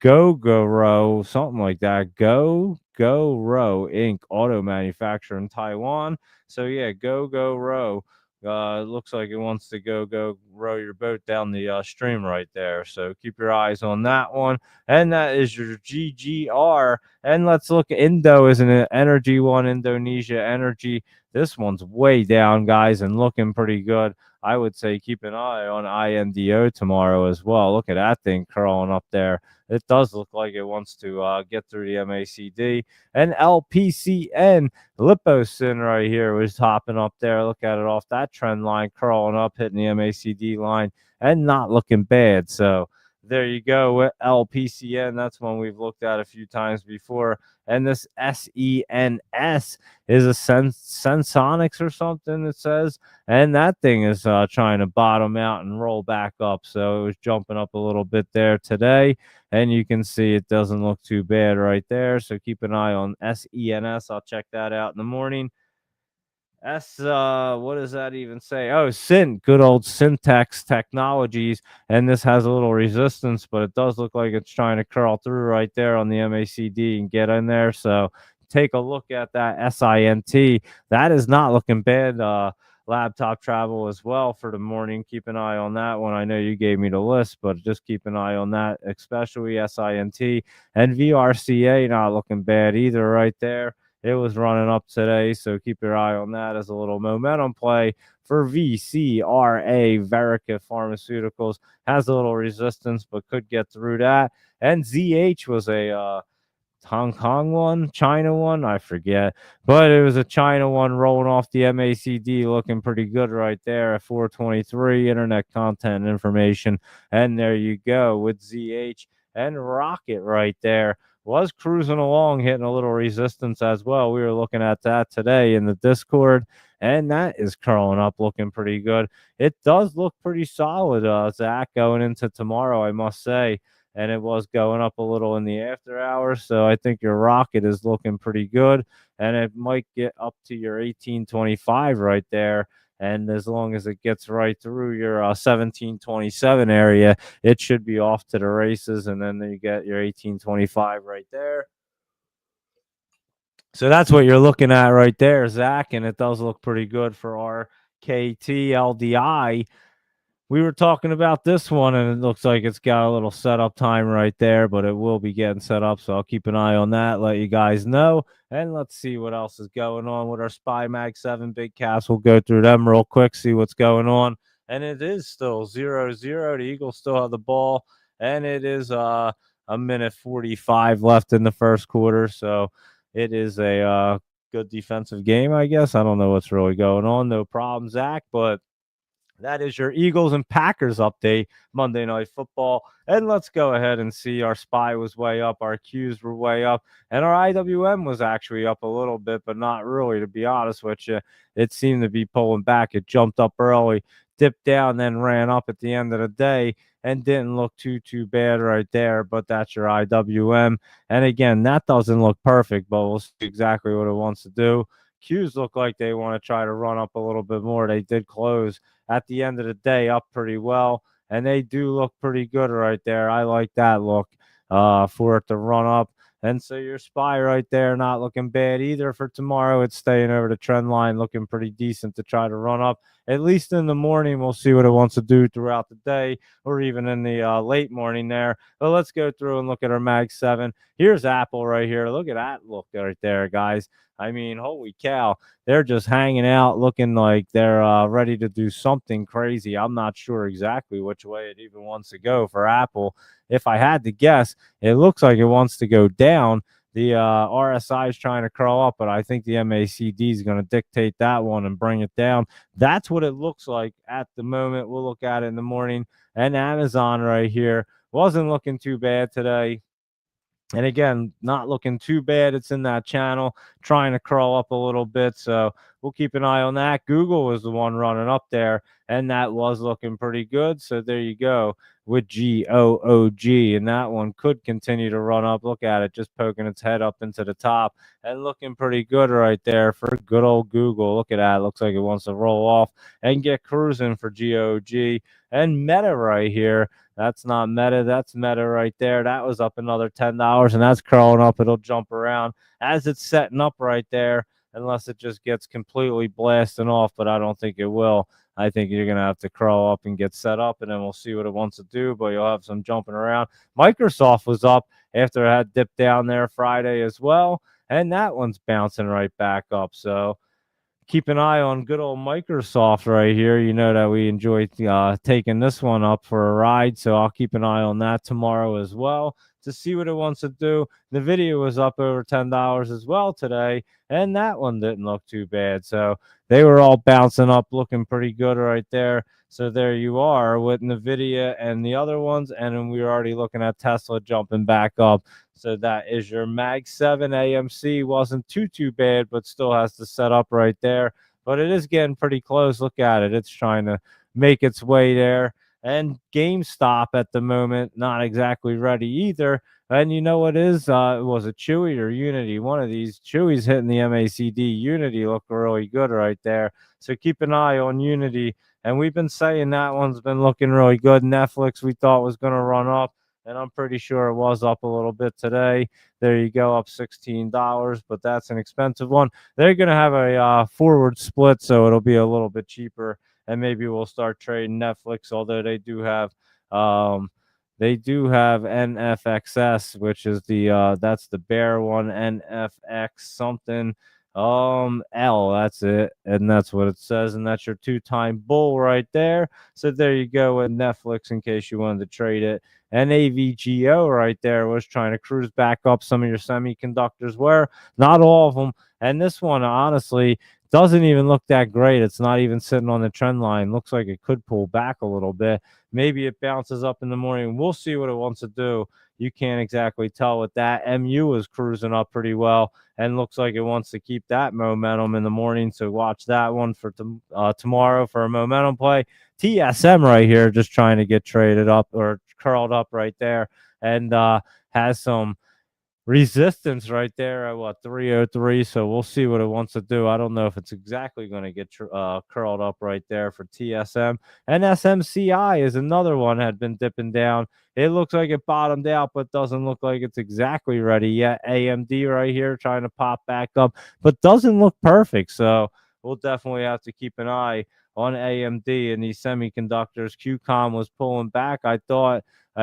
Row, something like that. Row Inc. Auto manufacturer in Taiwan. So yeah, Row. Looks like it wants to go row your boat down the stream right there. So keep your eyes on that one. And that is your GGR. And let's look. Indo is an energy one. Indonesia Energy. This one's way down, guys, and looking pretty good. I would say keep an eye on INDO tomorrow as well. Look at that thing curling up there. It does look like it wants to get through the MACD. And LPCN, Liposin right here was hopping up there. Look at it off that trend line, curling up, hitting the MACD line, and not looking bad. So there you go with LPCN. That's one we've looked at a few times before. And this SENS is a Sensonics or something, it says. And that thing is trying to bottom out and roll back up. So it was jumping up a little bit there today. And you can see it doesn't look too bad right there. So keep an eye on SENS. I'll check that out in the morning. What does that even say? Oh, good old Syntax Technologies. And this has a little resistance, but it does look like it's trying to curl through right there on the MACD and get in there. So take a look at that SINT. That is not looking bad. laptop travel as well for the morning. Keep an eye on that one. I know you gave me the list, but just keep an eye on that, especially SINT and VRCA not looking bad either right there. It was running up today, so keep your eye on that as a little momentum play for VCRA. Verica Pharmaceuticals has a little resistance, but could get through that. And ZH was a Hong Kong one, China one, I forget, but it was a China one rolling off the MACD, looking pretty good right there at 423 internet content information. And there you go with ZH and Rocket right there. Was cruising along, hitting a little resistance as well. We were looking at that today in the Discord, and that is curling up, looking pretty good. It does look pretty solid, Zach, going into tomorrow, I must say, and it was going up a little in the after hours. So I think your rocket is looking pretty good, and it might get up to your 1825 right there. And as long as it gets right through your 1727 area, it should be off to the races. And then you get your 1825 right there. So that's what you're looking at right there, Zach. And it does look pretty good for our KTLDI. We were talking about this one, and it looks like it's got a little setup time right there, but it will be getting set up. So I'll keep an eye on that, let you guys know. And let's see what else is going on with our Spy Mag 7 big caps. We'll go through them real quick, see what's going on. And it is still 0-0. The Eagles still have the ball, and it is a minute 45 left in the first quarter. So it is a good defensive game, I guess. I don't know what's really going on. No problem, Zach, but that is your Eagles and Packers update, Monday Night Football. And let's go ahead and see. Our SPY was way up, our Qs were way up, and our IWM was actually up a little bit, but not really, to be honest with you. It seemed to be pulling back. It jumped up early, dipped down, then ran up at the end of the day, and didn't look too bad right there. But that's your IWM. And again, that doesn't look perfect, but we'll see exactly what it wants to do. Qs look like they want to try to run up a little bit more. They did close at the end of the day up pretty well, and they do look pretty good right there. I like that look for it to run up. And so your SPY right there not looking bad either for tomorrow. It's staying over the trend line, looking pretty decent to try to run up. At least in the morning, we'll see what it wants to do throughout the day, or even in the late morning there. But let's go through and look at our Mag 7. Here's Apple right here. Look at that look right there, guys. I mean, holy cow. They're just hanging out, looking like they're ready to do something crazy. I'm not sure exactly which way it even wants to go for Apple. If I had to guess, it looks like it wants to go down. The RSI is trying to crawl up, but I think the MACD is going to dictate that one and bring it down. That's what it looks like at the moment. We'll look at it in the morning. And Amazon right here wasn't looking too bad today. And again, not looking too bad. It's in that channel, trying to crawl up a little bit. So we'll keep an eye on that. Google was the one running up there, and that was looking pretty good. So there you go with GOOG. And that one could continue to run up. Look at it, just poking its head up into the top and looking pretty good right there for good old Google. Look at that. It looks like it wants to roll off and get cruising for GOG. And Meta right here. That's not Meta. That's Meta right there. That was up another $10, and that's curling up. It'll jump around as it's setting up right there, unless it just gets completely blasting off, but I don't think it will. I think you're going to have to crawl up and get set up, and then we'll see what it wants to do, but you'll have some jumping around. Microsoft was up after it had dipped down there Friday as well, and that one's bouncing right back up. So keep an eye on good old Microsoft right here. You know that we enjoy taking this one up for a ride, so I'll keep an eye on that tomorrow as well to see what it wants to do. The video was up over $10 as well today, and that one didn't look too bad. So they were all bouncing up, looking pretty good right there. So there you are with NVIDIA and the other ones, and then we were already looking at Tesla jumping back up. So that is your Mag 7 AMC. Wasn't too bad, but still has to set up right there. But it is getting pretty close. Look at it. It's trying to make its way there. And GameStop at the moment, not exactly ready either. And you know what is? Was it Chewy or Unity? One of these. Chewy's hitting the MACD. Unity looked really good right there. So keep an eye on Unity. And we've been saying that one's been looking really good. Netflix, we thought was going to run up. and I'm pretty sure it was up a little bit today. There you go, up $16, but that's an expensive one. They're going to have a forward split, so it'll be a little bit cheaper, and maybe we'll start trading Netflix, although um, they do have NFXS, which is the that's the bear one, NFX something L, that's it, and that's what it says, and that's your two-time bull right there. So there you go with Netflix in case you wanted to trade it. And AVGO right there was trying to cruise back up. Some of your semiconductors were, not all of them. And this one, honestly, doesn't even look that great. It's not even sitting on the trend line. Looks like it could pull back a little bit. Maybe it bounces up in the morning. We'll see what it wants to do. You can't exactly tell with that. MU is cruising up pretty well and looks like it wants to keep that momentum in the morning. So watch that one for tomorrow for a momentum play. TSM right here just trying to get traded up or curled up right there, and has some resistance right there at what 303. So we'll see what it wants to do. I don't know if it's exactly going to get curled up right there for TSM. And SMCI is another one had been dipping down. It looks like it bottomed out, but doesn't look like it's exactly ready yet. AMD right here trying to pop back up, but doesn't look perfect. So we'll definitely have to keep an eye on AMD and these semiconductors. QCOM was pulling back. I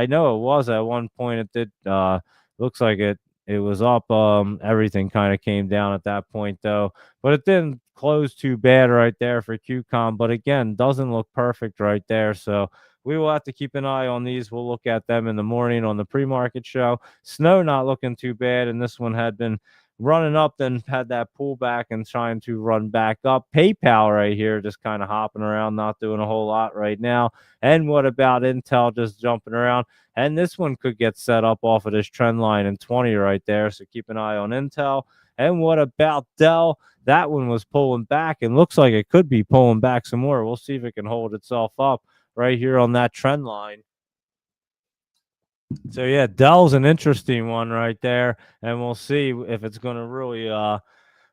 know it was at one point. It did looks like it was up. Everything kind of came down at that point though, but it didn't close too bad right there for QCOM. But again, doesn't look perfect right there. So we will have to keep an eye on these. We'll look at them in the morning on the pre-market show. Snow not looking too bad, and this one had been running up, then had that pullback and trying to run back up. PayPal right here, just kind of hopping around, not doing a whole lot right now. And what about Intel just jumping around? And this one could get set up off of this trend line in 20 right there. So keep an eye on Intel. And what about Dell? That one was pulling back and looks like it could be pulling back some more. We'll see if it can hold itself up right here on that trend line. So yeah, Dell's an interesting one right there, and we'll see if it's going to really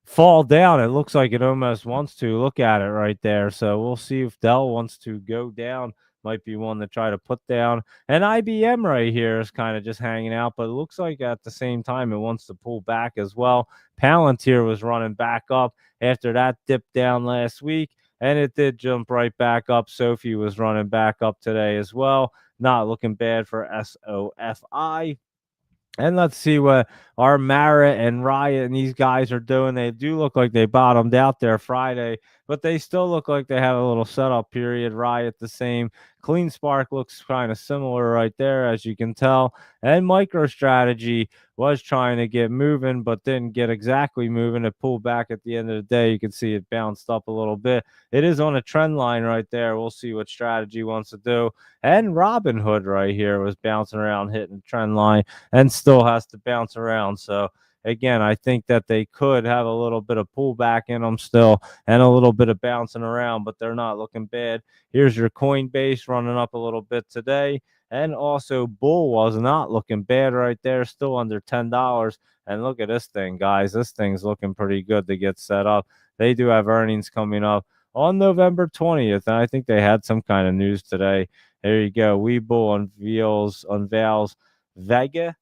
fall down. It looks like it almost wants to. Look at it right there. So we'll see if Dell wants to go down. Might be one to try to put down. And IBM right here is kind of just hanging out, but it looks like at the same time it wants to pull back as well. Palantir was running back up after that dip down last week, and it did jump right back up. Sophie was running back up today as well. Not looking bad for SOFI. And let's see what our Mara and Riot and these guys are doing. They do look like they bottomed out there Friday, but they still look like they have a little setup period. Riot the same. Clean Spark looks kind of similar right there, as you can tell. And MicroStrategy was trying to get moving, but didn't get exactly moving. It pulled back at the end of the day. You can see it bounced up a little bit. It is on a trend line right there. We'll see what strategy wants to do. And Robinhood right here was bouncing around, hitting the trend line, and still has to bounce around. So again, I think that they could have a little bit of pullback in them still and a little bit of bouncing around, but they're not looking bad. Here's your Coinbase running up a little bit today. And also Bull was not looking bad right there, still under $10. And look at this thing, guys. This thing's looking pretty good to get set up. They do have earnings coming up on November 20th. And I think they had some kind of news today. There you go. Webull unveils Vega,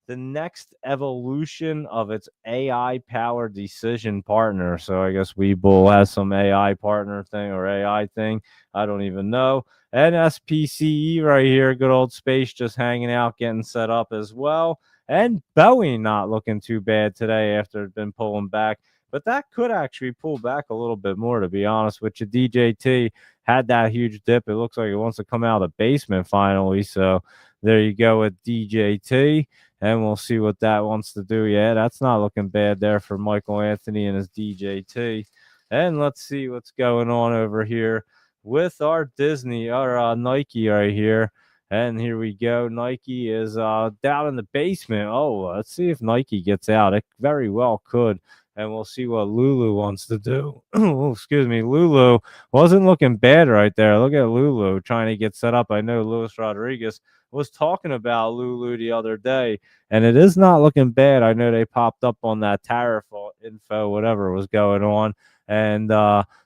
the next evolution of its AI powered decision partner. So I guess Webull has some AI partner thing or AI thing. I don't even know. And SPCE right here, good old space, just hanging out, getting set up as well. And Boeing not looking too bad today after it's been pulling back. But that could actually pull back a little bit more, to be honest with you. DJT had that huge dip. It looks like it wants to come out of the basement finally. So there you go with DJT. And we'll see what that wants to do. Yeah, that's not looking bad there for Michael Anthony and his DJT. And let's see what's going on over here with our Disney or Nike right here. And here we go. Nike is down in the basement. Oh, let's see if Nike gets out. It very well could. And we'll see what Lulu wants to do. Oh, excuse me. Lulu wasn't looking bad right there. Look at Lulu trying to get set up. I know Luis Rodriguez was talking about Lulu the other day, and it is not looking bad. I know they popped up on that tariff info, whatever was going on. And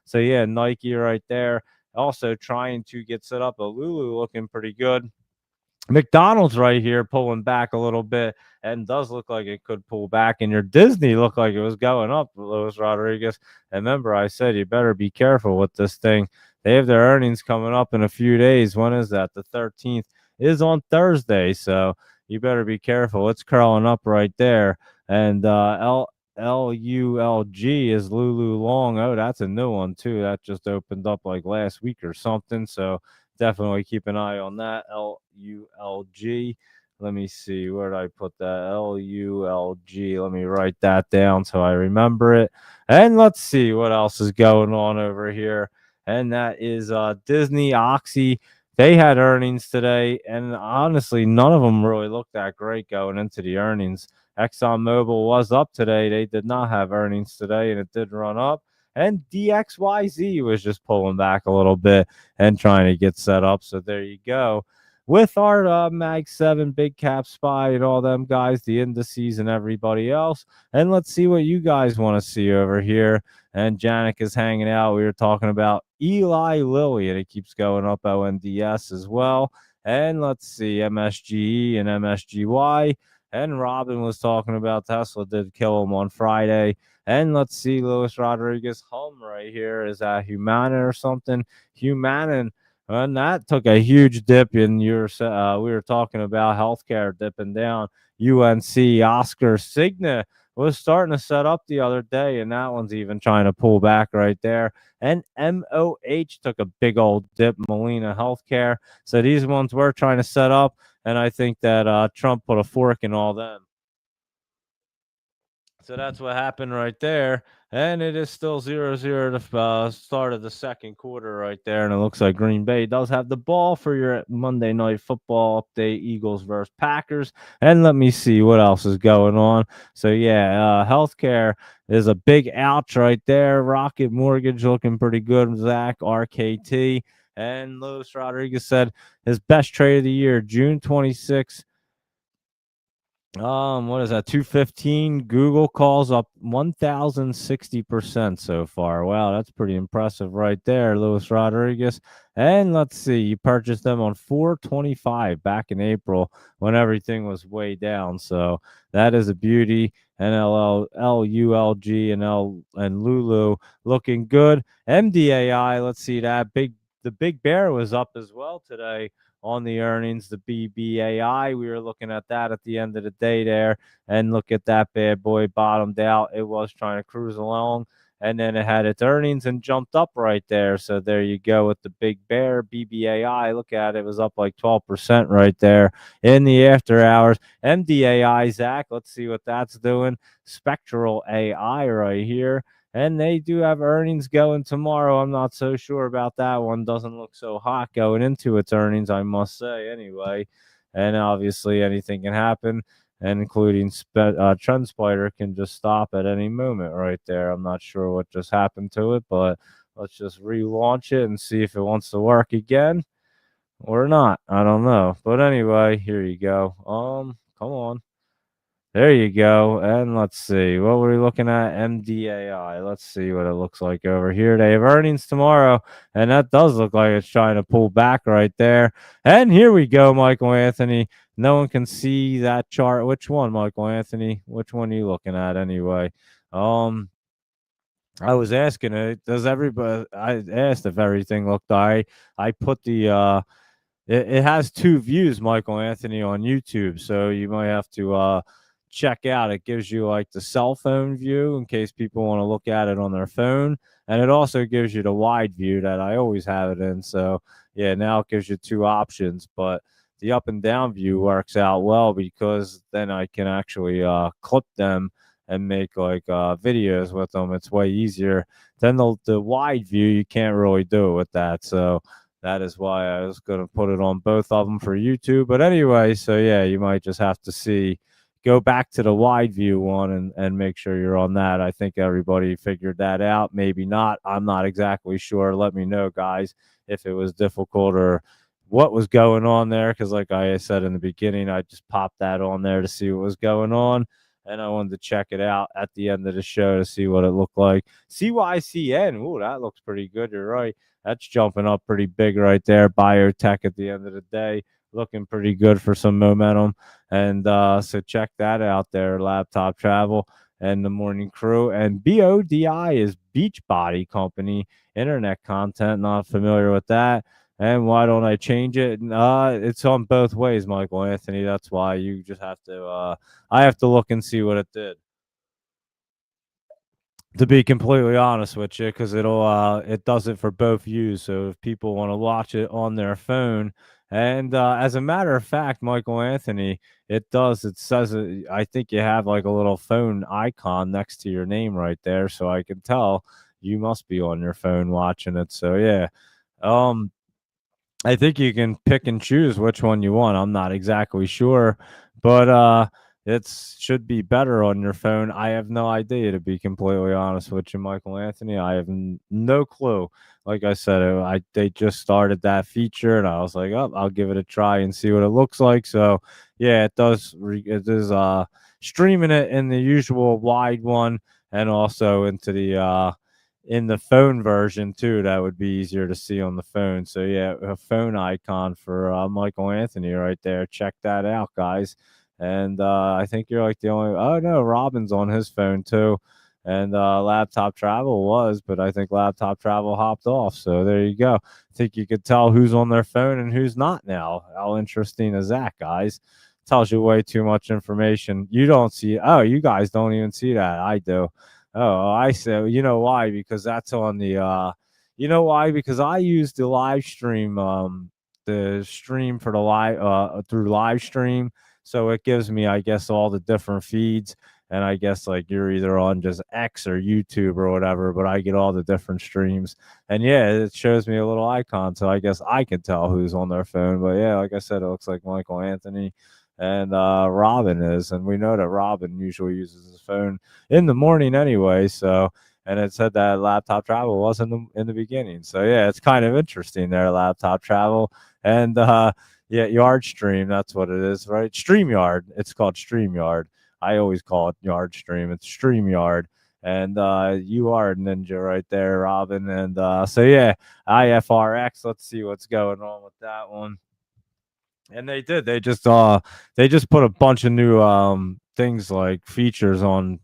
so, yeah, Nike right there also trying to get set up. But Lulu looking pretty good. McDonald's right here pulling back a little bit and does look like it could pull back. And your Disney looked like it was going up, Luis Rodriguez. And remember, I said you better be careful with this thing. They have their earnings coming up in a few days. When is that? The 13th is on Thursday. So you better be careful. It's curling up right there. And LULG is Lulu Long. Oh, that's a new one too. That just opened up like last week or something. So definitely keep an eye on that. LULG. Let me see. Where did I put that? LULG. Let me write that down so I remember it. And let's see what else is going on over here. And that is Disney Oxy. They had earnings today, and honestly, none of them really looked that great going into the earnings. ExxonMobil was up today. They did not have earnings today, and it did run up. And DXYZ was just pulling back a little bit and trying to get set up. So there you go. With our Mag 7 Big Cap Spy and all them guys, the indices and everybody else. And let's see what you guys want to see over here. And Janik is hanging out. We were talking about Eli Lilly, and it keeps going up ONDS as well. And let's see, MSGE and MSGY. And Robin was talking about Tesla did kill him on Friday. And let's see, Luis Rodriguez hum right here. Is that Humana or something? Humana. And that took a huge dip in your. We were talking about healthcare dipping down. UNC Oscar Cigna was starting to set up the other day, and that one's even trying to pull back right there. And MOH took a big old dip. Molina Healthcare. So these ones were trying to set up, and I think that Trump put a fork in all them. So that's what happened right there. And it is still 0-0 to start of the second quarter right there. And it looks like Green Bay does have the ball for your Monday Night Football update, Eagles versus Packers. And let me see what else is going on. So, yeah, healthcare is a big ouch right there. Rocket Mortgage looking pretty good. Zach, RKT. And Luis Rodriguez said his best trade of the year, June 26th. What is that? 215. Google calls up 1,060% so far. Wow, that's pretty impressive right there, Luis Rodriguez. And let's see, you purchased them on 425 back in April when everything was way down. So that is a beauty. NLL, LULG, and L and Lulu looking good. MDAI, let's see that the big bear was up as well today on the earnings, the BBAI. We were looking at that at the end of the day there, and look at that bad boy bottomed out. It was trying to cruise along, and then it had its earnings and jumped up right there. So there you go with the big bear BBAI. Look at it, it was up like 12% right there in the after hours. MDAI, Zach, let's see what that's doing. Spectral AI right here. And they do have earnings going tomorrow. I'm not so sure about that one. Doesn't look so hot going into its earnings, I must say, anyway. And obviously, anything can happen, and including Trend Spider can just stop at any moment right there. I'm not sure what just happened to it, but let's just relaunch it and see if it wants to work again or not. I don't know. But anyway, here you go. Come on. There you go. And let's see. What were we looking at? MDAI. Let's see what it looks like over here. They have earnings tomorrow, and that does look like it's trying to pull back right there. And here we go, Michael Anthony. No one can see that chart. Which one, Michael Anthony? Which one are you looking at anyway? I was asking it. Does everybody? I asked if everything looked all right. I put the it has two views, Michael Anthony, on YouTube. So you might have to check out. It gives you like the cell phone view in case people want to look at it on their phone. And it also gives you the wide view that I always have it in. So yeah, now it gives you two options. But the up and down view works out well because then I can actually clip them and make like videos with them. It's way easier. Then the wide view, you can't really do it with that. So that is why I was going to put it on both of them for YouTube. But anyway, so yeah, you might just have to go back to the wide view one and make sure you're on that. I think everybody figured that out. Maybe not. I'm not exactly sure. Let me know, guys, if it was difficult or what was going on there. Because like I said in the beginning, I just popped that on there to see what was going on. And I wanted to check it out at the end of the show to see what it looked like. CYCN. Ooh, that looks pretty good. You're right. That's jumping up pretty big right there. Biotech at the end of the day. looking pretty good for some momentum. And so check that out there, Laptop Travel and the Morning Crew. And BODI is Beachbody Company, internet content. Not familiar with that. And why don't I change it? It's on both ways, Michael Anthony. That's why you just have to. I have to look and see what it did. To be completely honest with you, because it does it for both views. So if people want to watch it on their phone, and as a matter of fact, Michael Anthony, it does. It says it, I think you have like a little phone icon next to your name right there, so I can tell you must be on your phone watching it. So yeah, um, I think you can pick and choose which one you want. I'm not exactly sure, but it's should be better on your phone. I have no idea, to be completely honest with you, Michael Anthony. I have no clue. Like I said, they just started that feature, and I was like, oh, I'll give it a try and see what it looks like. So yeah, it is streaming it in the usual wide one, and also into the in the phone version too. That would be easier to see on the phone. So yeah, a phone icon for Michael Anthony right there. Check that out, guys. And I think you're like the only. Oh no, Robin's on his phone too. And Laptop Travel was, but I think Laptop Travel hopped off. So there you go. I think you could tell who's on their phone and who's not now. How interesting is that, guys? Tells you way too much information. You don't see. Oh, you guys don't even see that. I do. Oh, I say, you know why? Because that's on the you know why? Because I use the stream for the live through live stream. So it gives me, I guess, all the different feeds. And I guess like you're either on just X or YouTube or whatever, but I get all the different streams. And yeah, it shows me a little icon. So I guess I can tell who's on their phone. But yeah, like I said, it looks like Michael Anthony and Robin is. And we know that Robin usually uses his phone in the morning anyway. So, and it said that Laptop Travel was in the beginning. So yeah, it's kind of interesting there, Laptop Travel, and yeah, Yard Stream. That's what it is, right? StreamYard. It's called StreamYard. I always call it Yard Stream. It's StreamYard. And you are Ninja right there, Robin. And so yeah, IFRX. Let's see what's going on with that one. And they did. They just put a bunch of new things like features on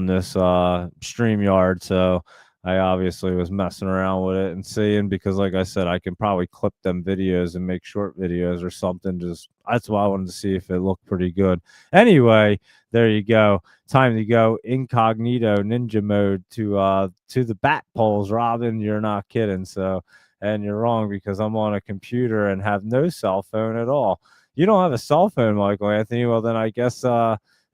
this StreamYard. So I obviously was messing around with it and seeing, because like I said, I can probably clip them videos and make short videos or something. Just that's why I wanted to see if it looked pretty good. Anyway, there you go. Time to go incognito ninja mode to the bat poles, Robin. You're not kidding. So, and you're wrong, because I'm on a computer and have no cell phone at all. You don't have a cell phone, Michael Anthony. Well, then I guess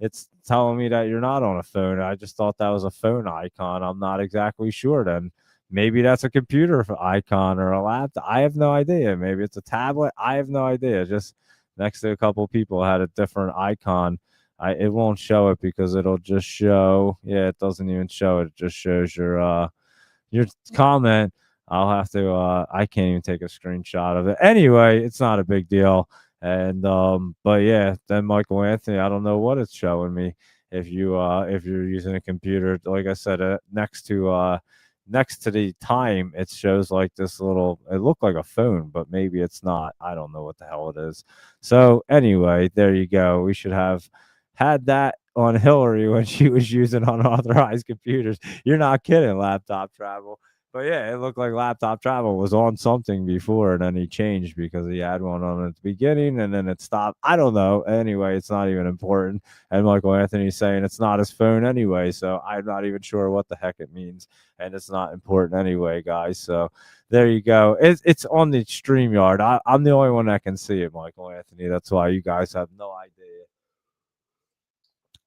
it's telling me that you're not on a phone. I just thought that was a phone icon. I'm not exactly sure then. Maybe that's a computer icon or a laptop. I have no idea. Maybe it's a tablet. I have no idea. Just next to a couple people had a different icon. It won't show it because it'll just show. Yeah, it doesn't even show it. It just shows your comment. I'll have to I can't even take a screenshot of it. Anyway, it's not a big deal. And but yeah, then Michael Anthony, I don't know what it's showing me. If you're using a computer, like I said, next to the time, it shows like this little, it looked like a phone, but maybe it's not. I don't know what the hell it is. So anyway, there you go. We should have had that on Hillary when she was using unauthorized computers. You're not kidding, Laptop Travel. But yeah, it looked like Laptop Travel was on something before, and then he changed because he had one on at the beginning and then it stopped. I don't know. Anyway, it's not even important. And Michael Anthony's saying it's not his phone anyway, so I'm not even sure what the heck it means. And it's not important anyway, guys. So there you go. It's on the StreamYard. I'm the only one that can see it, Michael Anthony. That's why you guys have no idea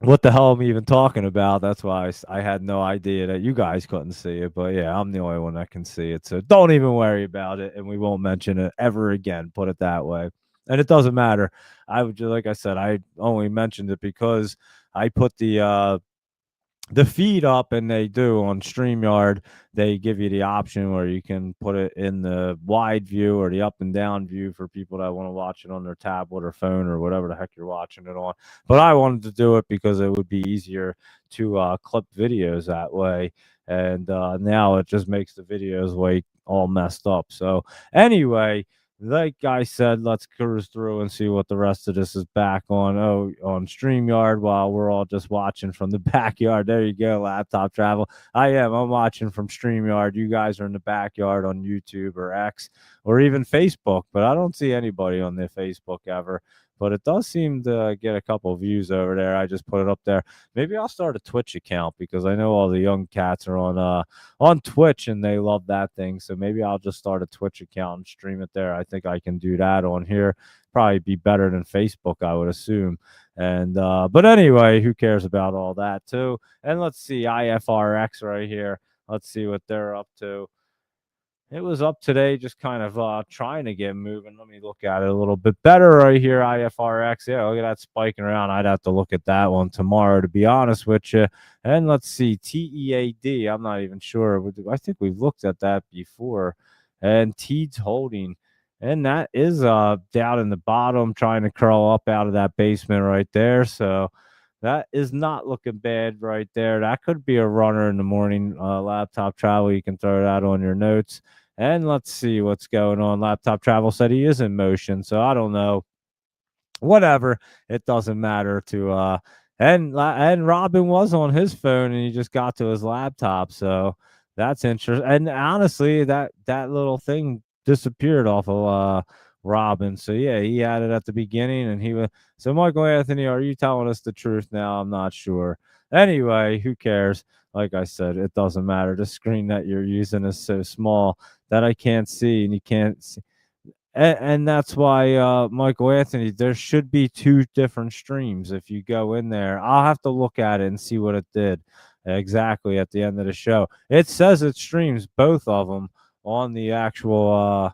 what the hell I'm even talking about. That's why I had no idea that you guys couldn't see it. But yeah, I'm the only one that can see it. So don't even worry about it. And we won't mention it ever again. Put it that way. And it doesn't matter. I would just, like I said, I only mentioned it because I put the feed up, and they do on StreamYard. They give you the option where you can put it in the wide view or the up and down view for people that want to watch it on their tablet or phone or whatever the heck you're watching it on. But I wanted to do it because it would be easier to clip videos that way. And now it just makes the videos way all messed up. So anyway, like I said, let's cruise through and see what the rest of this is back on. Oh, on StreamYard while we're all just watching from the backyard. There you go, laptop travel. I'm watching from StreamYard. You guys are in the backyard on YouTube or X or even Facebook, but I don't see anybody on the Facebook ever. But it does seem to get a couple views over there. I just put it up there. Maybe I'll start a Twitch account because I know all the young cats are on Twitch and they love that thing. So maybe I'll just start a Twitch account and stream it there. I think I can do that on here. Probably be better than Facebook, I would assume. And but anyway, who cares about all that too? And let's see IFRX right here. Let's see what they're up to. It was up today, just kind of trying to get moving. Let me look at it a little bit better right here. IFRX, yeah, look at that spiking around. I'd have to look at that one tomorrow, to be honest with you. And let's see, TEAD. I'm not even sure. I think we've looked at that before. And TEAD's holding, and that is down in the bottom, trying to curl up out of that basement right there. So that is not looking bad right there. That could be a runner in the morning. Laptop travel, you can throw that on your notes. And let's see what's going on. Laptop travel said he is in motion, so I don't know. Whatever, it doesn't matter to and Robin was on his phone and he just got to his laptop, so that's interesting. And honestly, that little thing disappeared off of Robin. So yeah, he had it at the beginning and he was so Michael Anthony, are you telling us the truth now? I'm not sure. Anyway, who cares? Like I said, it doesn't matter. The screen that you're using is so small that I can't see and you can't see. And that's why Michael Anthony, there should be two different streams. If you go in there, I'll have to look at it and see what it did exactly at the end of the show. It says it streams both of them on the actual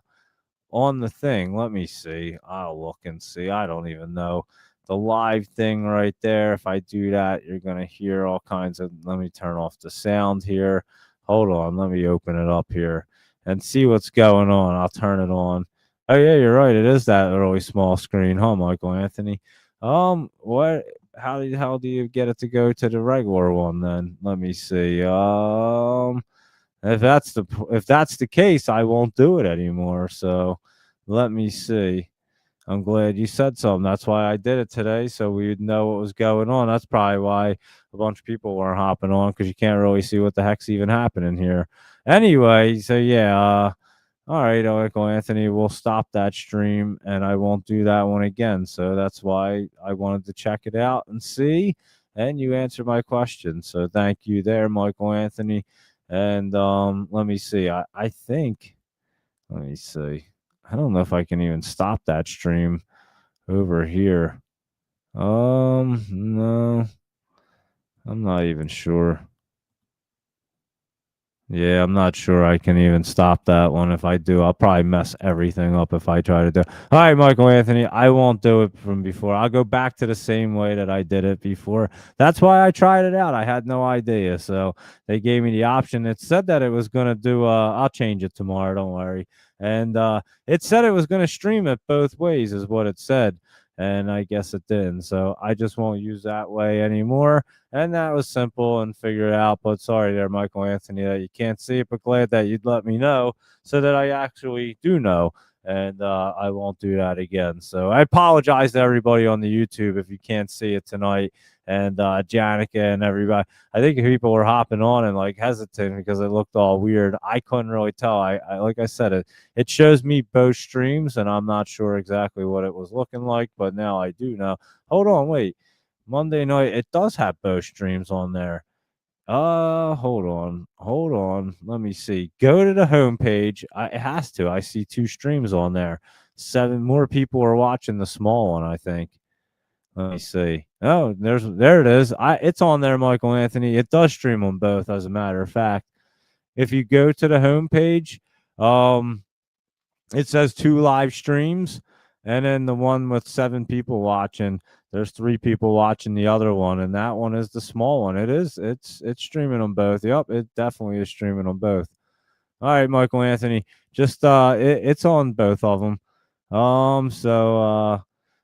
on the thing. Let me see. I'll look and see. I don't even know the live thing right there. If I do that, you're gonna hear all kinds of. Let me turn off the sound here. Hold on. Let me open it up here and see what's going on. I'll turn it on. Oh yeah, you're right. It is that really small screen, huh, Michael Anthony? What? How the hell do you get it to go to the regular one then? Let me see. If that's the case, I won't do it anymore. So let me see. I'm glad you said something. That's why I did it today, so we'd know what was going on. That's probably why a bunch of people weren't hopping on because you can't really see what the heck's even happening here. Anyway, so yeah, all right, Uncle Anthony, we'll stop that stream and I won't do that one again. So that's why I wanted to check it out and see. And you answered my question. So thank you there, Michael Anthony. And let me see. I think, let me see. I don't know if I can even stop that stream over here. No, I'm not even sure. Yeah, I'm not sure I can even stop that one. If I do, I'll probably mess everything up if I try to do. All right, Michael Anthony, I won't do it from before. I'll go back to the same way that I did it before. That's why I tried it out. I had no idea. So they gave me the option. It said that it was going to do, I'll change it tomorrow. Don't worry. And it said it was going to stream it both ways, is what it said. And I guess it didn't. So I just won't use that way anymore. And that was simple and figure it out. But sorry there, Michael Anthony, that you can't see it, but glad that you'd let me know so that I actually do know. And I won't do that again. So I apologize to everybody on the YouTube if you can't see it tonight. And Janica and everybody. I think people were hopping on and like hesitant because it looked all weird. I couldn't really tell. I like I said, it shows me both streams, and I'm not sure exactly what it was looking like, but now I do know. Hold on, wait. Monday night, it does have both streams on there. Hold on. Let me see. Go to the homepage. It has to. I see two streams on there. 7 more people are watching the small one, I think. Let me see. Oh, there it is. It's on there, Michael Anthony. It does stream on both, as a matter of fact. If you go to the homepage, it says 2 live streams, and then the one with 7 people watching. There's 3 people watching the other one, and that one is the small one. It is. It's streaming on both. Yep, it definitely is streaming on both. All right, Michael Anthony. Just it's on both of them.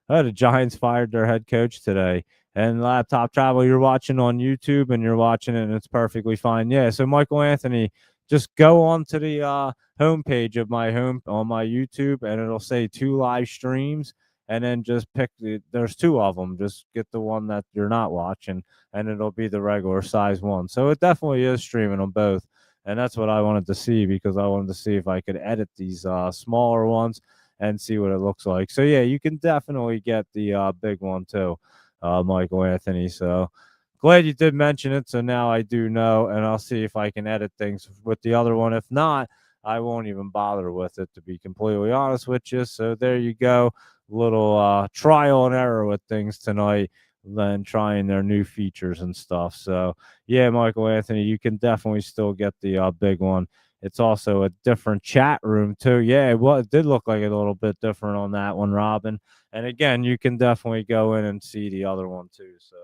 The Giants fired their head coach today. And Laptop Travel, you're watching on YouTube and you're watching it and it's perfectly fine. Yeah, so Michael Anthony, just go on to the homepage of my home on my YouTube, and it'll say 2 live streams, and then just pick there's two of them. Just get the one that you're not watching, and it'll be the regular size one. So it definitely is streaming on both, and that's what I wanted to see, because I wanted to see if I could edit these smaller ones and see what it looks like. So yeah, you can definitely get the big one too, Michael Anthony. So glad you did mention it. So now I do know, and I'll see if I can edit things with the other one. If not, I won't even bother with it, to be completely honest with you. So there you go, little trial and error with things tonight, then trying their new features and stuff. So yeah, Michael Anthony, you can definitely still get the big one. It's also a different chat room too. Yeah, well, it did look like a little bit different on that one, Robin. And again, you can definitely go in and see the other one too. So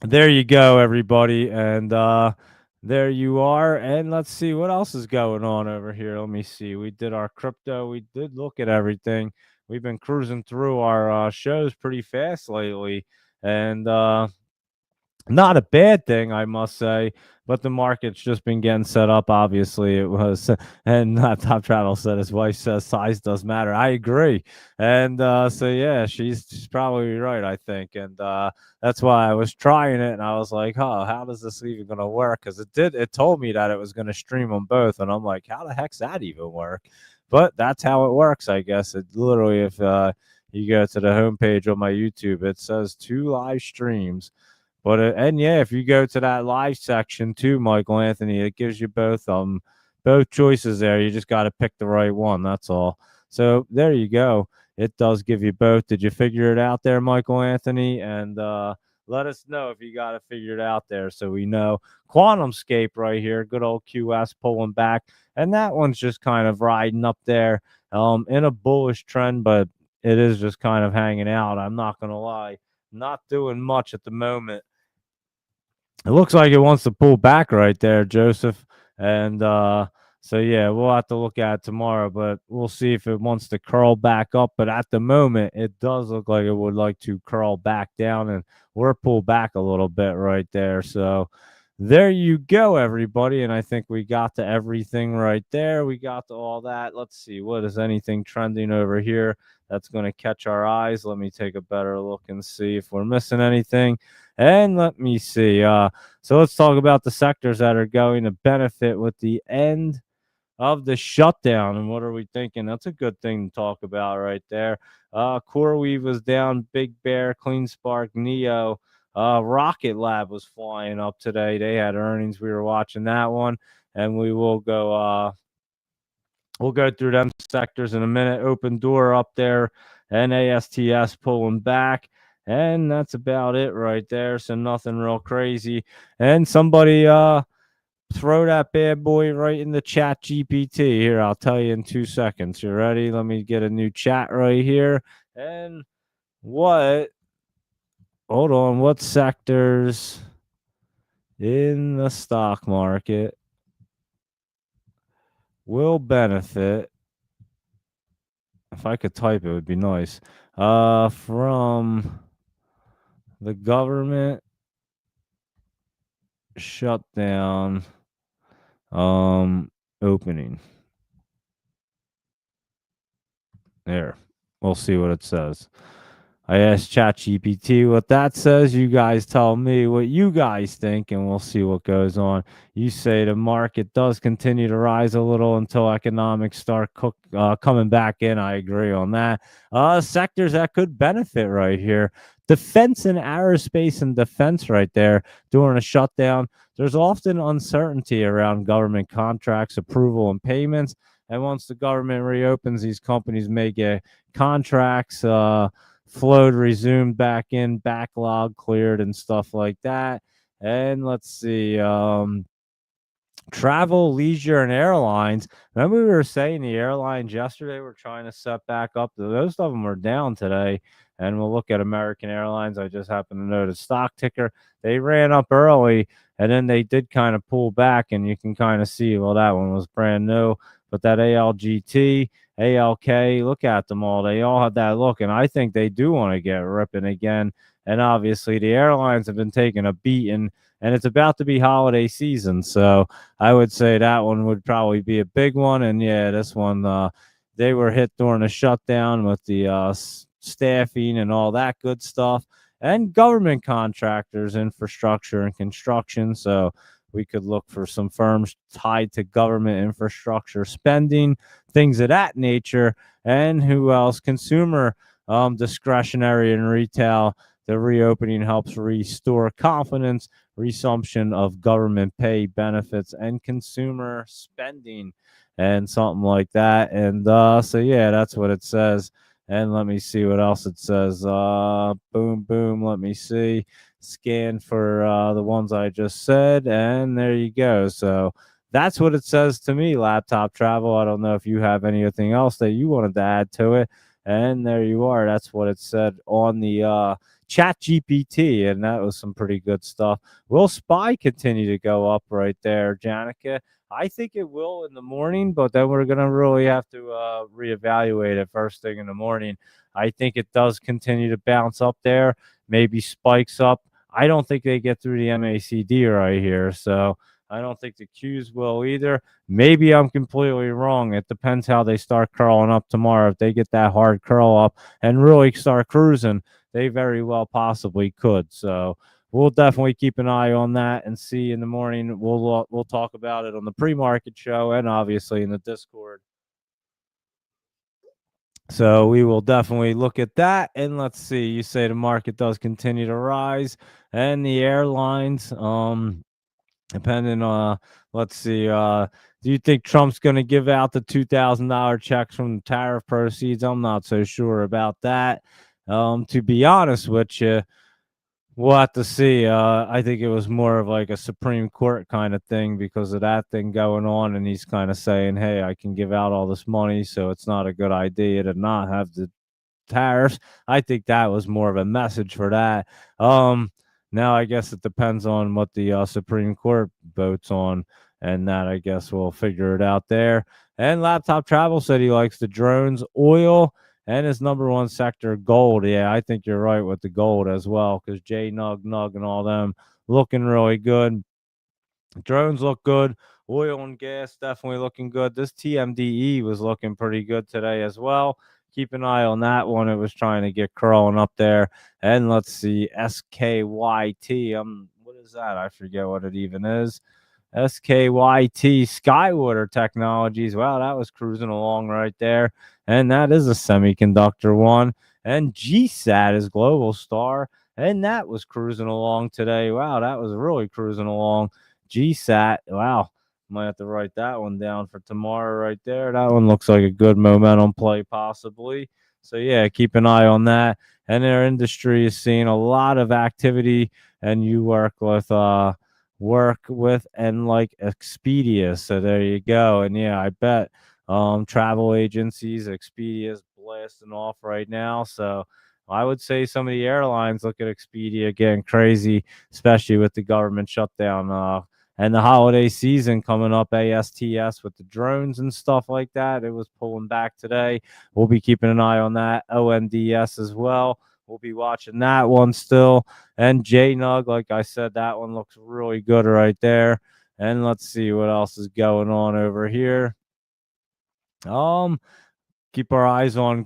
there you go, everybody. And there you are. And let's see what else is going on over here. Let me see. We did our crypto. We did look at everything. We've been cruising through our shows pretty fast lately. And not a bad thing, I must say, but the market's just been getting set up. Obviously, it was, and Top Travel said his wife says size does matter. I agree, and so yeah, she's probably right, I think, and that's why I was trying it, and I was like, oh, how does this even gonna work? Because it told me that it was gonna stream on both, and I'm like, how the heck's that even work? But that's how it works, I guess. It literally, if you go to the homepage on my YouTube, it says 2 live streams. But and yeah, if you go to that live section too, Michael Anthony, it gives you both choices there. You just got to pick the right one. That's all. So there you go. It does give you both. Did you figure it out there, Michael Anthony? And let us know if you got it figured out there, so we know. QuantumScape right here, good old QS pulling back, and that one's just kind of riding up there, in a bullish trend, but it is just kind of hanging out. I'm not gonna lie, not doing much at the moment. It looks like it wants to pull back right there, Joseph. And so yeah, we'll have to look at it tomorrow, but we'll see if it wants to curl back up. But at the moment, it does look like it would like to curl back down, and we're pulled back a little bit right there. So there you go, everybody. And I think we got to everything right there. We got to all that. Let's see, what is anything trending over here that's going to catch our eyes? Let me take a better look and see if we're missing anything. And let me see. So let's talk about the sectors that are going to benefit with the end of the shutdown. And what are we thinking? That's a good thing to talk about right there. CoreWeave was down, Big Bear, Clean Spark, Neo. Rocket Lab was flying up today. They had earnings. We were watching that one, and we will go. We'll go through them sectors in a minute. Open Door up there, NASTS pulling back. And that's about it right there. So nothing real crazy. And somebody throw that bad boy right in the chat GPT. Here, I'll tell you in 2 seconds. You ready? Let me get a new chat right here. And hold on, what sectors in the stock market will benefit? If I could type, it would be nice. From the government shutdown opening. There. We'll see what it says. I asked ChatGPT what that says. You guys tell me what you guys think, and we'll see what goes on. You say the market does continue to rise a little until economics start coming back in. I agree on that. Sectors that could benefit right here. Defense and aerospace and defense right there during a shutdown. There's often uncertainty around government contracts, approval, and payments. And once the government reopens, these companies may get contracts flowed, resumed back in, backlog cleared, and stuff like that. And let's see, travel, leisure, and airlines. Remember, we were saying the airlines yesterday were trying to set back up. Those of them are down today. And we'll look at American Airlines. I just happen to know the stock ticker. They ran up early, and then they did kind of pull back, and you can kind of see, well, that one was brand new. But that ALGT, ALK, look at them all. They all have that look, and I think they do want to get ripping again. And obviously, the airlines have been taking a beating, and it's about to be holiday season. So I would say that one would probably be a big one. And yeah, this one, they were hit during a shutdown with the staffing and all that good stuff, and government contractors, infrastructure, and construction. So we could look for some firms tied to government infrastructure spending, things of that nature. And who else? Consumer discretionary and retail. The reopening helps restore confidence, resumption of government pay benefits, and consumer spending, and something like that. And so, yeah, that's what it says. And let me see what else it says. Boom, boom. Let me see. Scan for the ones I just said. And there you go. So that's what it says to me, laptop travel. I don't know if you have anything else that you wanted to add to it. And there you are. That's what it said on the Chat GPT. And that was some pretty good stuff. Will SPY continue to go up right there, Janica? I think it will in the morning, but then we're going to really have to reevaluate it first thing in the morning. I think it does continue to bounce up there, maybe spikes up. I don't think they get through the MACD right here. So I don't think the Qs will either. Maybe I'm completely wrong. It depends how they start curling up tomorrow. If they get that hard curl up and really start cruising, they very well possibly could. So we'll definitely keep an eye on that and see in the morning. We'll talk about it on the pre-market show and obviously in the Discord. So we will definitely look at that. And let's see. You say the market does continue to rise, and the airlines, depending on, let's see. Do you think Trump's going to give out the $2,000 checks from the tariff proceeds? I'm not so sure about that. To be honest with you, we'll have to see. I think it was more of like a Supreme Court kind of thing because of that thing going on, and he's kind of saying, "Hey, I can give out all this money, so it's not a good idea to not have the tariffs." I think that was more of a message for that. Now I guess it depends on what the Supreme Court votes on, and that I guess we'll figure it out there. And Laptop Travel said he likes the drones, oil, and his number one sector, gold. Yeah, I think you're right with the gold as well, because J Nug and all them looking really good. Drones look good. Oil and gas definitely looking good. This TMDE was looking pretty good today as well. Keep an eye on that one. It was trying to get curling up there. And let's see, SKYT. What is that? I forget what it even is. SKYT Skywater Technologies. Wow, that was cruising along right there. And that is a semiconductor one. And GSAT is Global Star. And that was cruising along today. Wow, that was really cruising along. GSAT. Wow. Might have to write that one down for tomorrow right there. That one looks like a good momentum play, possibly. So, yeah, keep an eye on that. And their industry is seeing a lot of activity. And you work with and like Expedia. So there you go. And yeah, I bet travel agencies, Expedia's blasting off right now. So I would say some of the airlines look at Expedia getting crazy, especially with the government shutdown and the holiday season coming up. ASTS with the drones and stuff like that. It was pulling back today. We'll be keeping an eye on that. ONDS as well. We'll be watching that one still. And JNUG, like I said, that one looks really good right there. And let's see what else is going on over here. Um, Keep our eyes on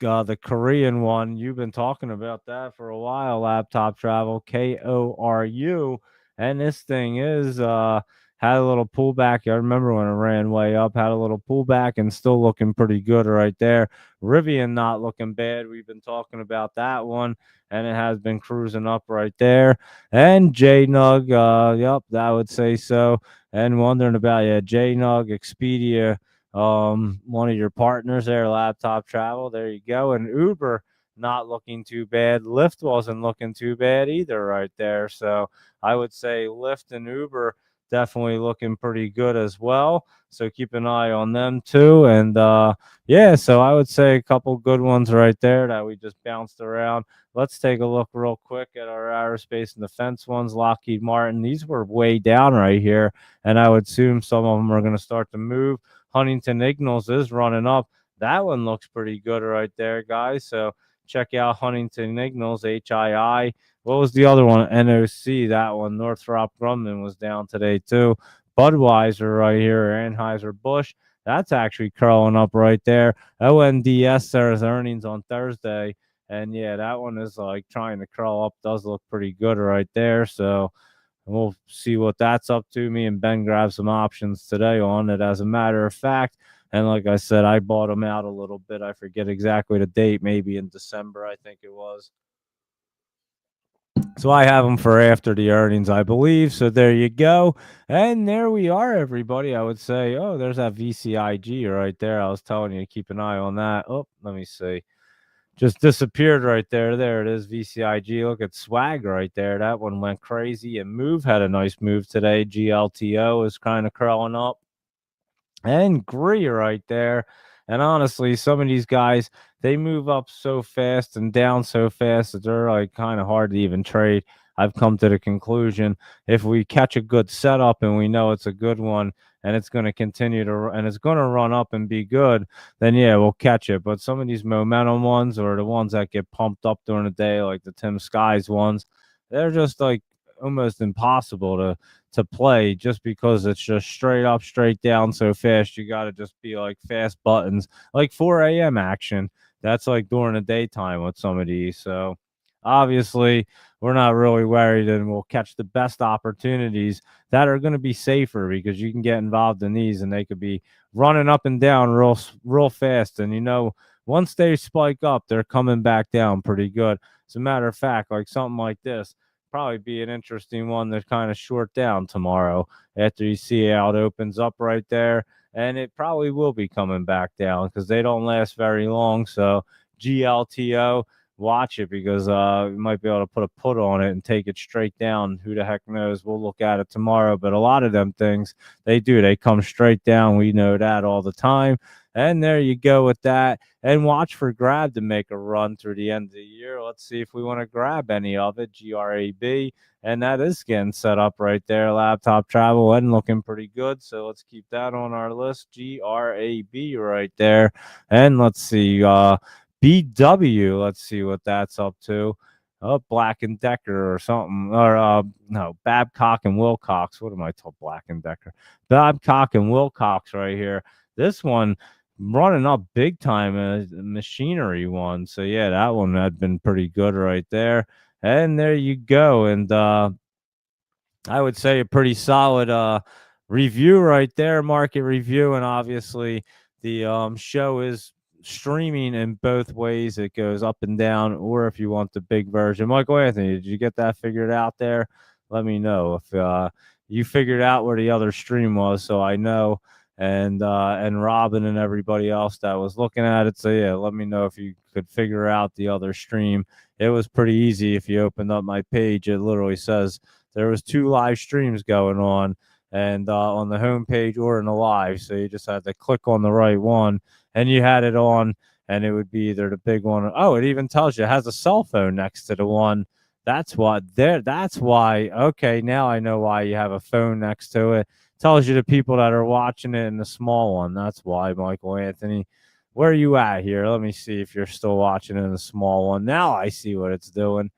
the Korean one. You've been talking about that for a while. Laptop Travel, KORU, and this thing is had a little pullback. I remember when it ran way up, had a little pullback, and still looking pretty good right there. Rivian not looking bad. We've been talking about that one, and it has been cruising up right there. And JNUG, yep, that would say so. And wondering about, yeah, JNUG, Expedia, one of your partners there, Laptop Travel. There you go. And Uber not looking too bad. Lyft wasn't looking too bad either right there. So I would say Lyft and Uber definitely looking pretty good as well. So keep an eye on them too. And yeah, so I would say a couple good ones right there that we just bounced around. Let's take a look real quick at our aerospace and defense ones. Lockheed Martin, these were way down right here, and I would assume some of them are going to start to move. Huntington Ingalls is running up. That one looks pretty good right there, guys. So Check out Huntington Ingalls, HII. What was the other one? NOC, that one. Northrop Grumman was down today, too. Budweiser right here, Anheuser-Busch. That's actually curling up right there. ONDS, there's earnings on Thursday. And yeah, that one is like trying to curl up. Does look pretty good right there. So we'll see what that's up to. Me and Ben grabbed some options today on it, as a matter of fact. And like I said, I bought them out a little bit. I forget exactly the date, maybe in December, I think it was. So I have them for after the earnings, I believe. So there you go. And there we are, everybody. I would say, oh, there's that VCIG right there. I was telling you to keep an eye on that. Oh, let me see. Just disappeared right there. There it is, VCIG. Look at swag right there. That one went crazy. And Move had a nice move today. GLTO is kind of curling up. And Gree right there. And honestly, some of these guys, they move up so fast and down so fast that they're like kind of hard to even trade. I've come to the conclusion if we catch a good setup and we know it's a good one and it's going to continue to and it's going to run up and be good, then yeah, we'll catch it. But some of these momentum ones or the ones that get pumped up during the day, like the Tim Skies ones, they're just like almost impossible to play just because it's just straight up, straight down so fast. You got to just be like fast buttons, like 4 a.m. action. That's like during the daytime with some of these. So obviously, we're not really worried, and we'll catch the best opportunities that are going to be safer because you can get involved in these and they could be running up and down real fast. And once they spike up, they're coming back down pretty good. As a matter of fact, like something like this probably be an interesting one to kind of short down tomorrow after you see how it opens up right there. And it probably will be coming back down because they don't last very long. So GLTO, watch it because you might be able to put a put on it and take it straight down. Who the heck knows? We'll look at it tomorrow. But a lot of them things, they come straight down. We know that all the time. And there you go with that. And watch for Grab to make a run through the end of the year. Let's see if we want to grab any of it. GRAB. And that is getting set up right there. Laptop travel and looking pretty good. So let's keep that on our list. GRAB right there. And let's see. BW. Let's see what that's up to. Oh, Black and Decker or something. Or no, Babcock and Wilcox. What am I told? Black and Decker. Babcock and Wilcox right here. This one running up big time as a machinery one. So yeah, that one had been pretty good right there. And there you go. And I would say a pretty solid review right there, market review. And obviously the show is streaming in both ways. It goes up and down, or if you want the big version. Michael Anthony, did you get that figured out there? Let me know if you figured out where the other stream was so I know. And Robin and everybody else that was looking at it. So yeah, let me know if you could figure out the other stream. It was pretty easy. If you opened up my page, it literally says there was 2 live streams going on, and on the home page or in the live. So you just had to click on the right one, and you had it on, and it would be either the big one. Oh, it even tells you it has a cell phone next to the one. That's what there. That's why. Okay, now I know why you have a phone next to it. Tells you the people that are watching it in the small one. That's why, Michael Anthony. Where are you at here? Let me see if you're still watching in the small one. Now I see what it's doing.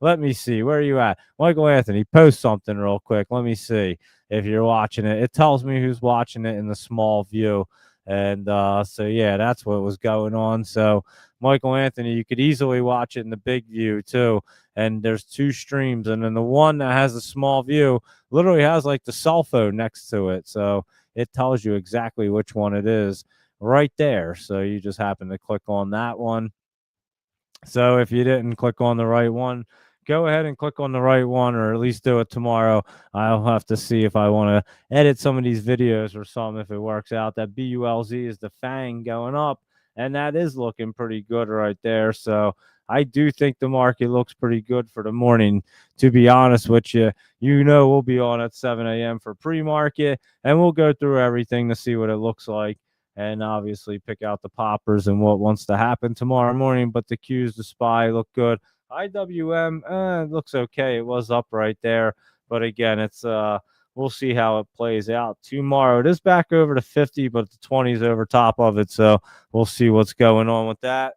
Let me see. Where are you at? Michael Anthony, post something real quick. Let me see if you're watching it. It tells me who's watching it in the small view. And so, yeah, that's what was going on. So, Michael Anthony, you could easily watch it in the big view, too. And there's 2 streams. And then the one that has the small view literally has like the cell phone next to it. So, it tells you exactly which one it is right there. So, you just happen to click on that one. So if you didn't click on the right one, go ahead and click on the right one, or at least do it tomorrow. I'll have to see if I want to edit some of these videos or something if it works out. That BULZ is the FANG going up, and that is looking pretty good right there. So I do think the market looks pretty good for the morning. To be honest with you, we'll be on at 7 a.m. for pre-market, and we'll go through everything to see what it looks like, and obviously pick out the poppers and what wants to happen tomorrow morning. But the Qs, the SPY look good. IWM looks okay. It was up right there, but again, it's we'll see how it plays out tomorrow. It is back over to 50, but the 20 is over top of it, so we'll see what's going on with that.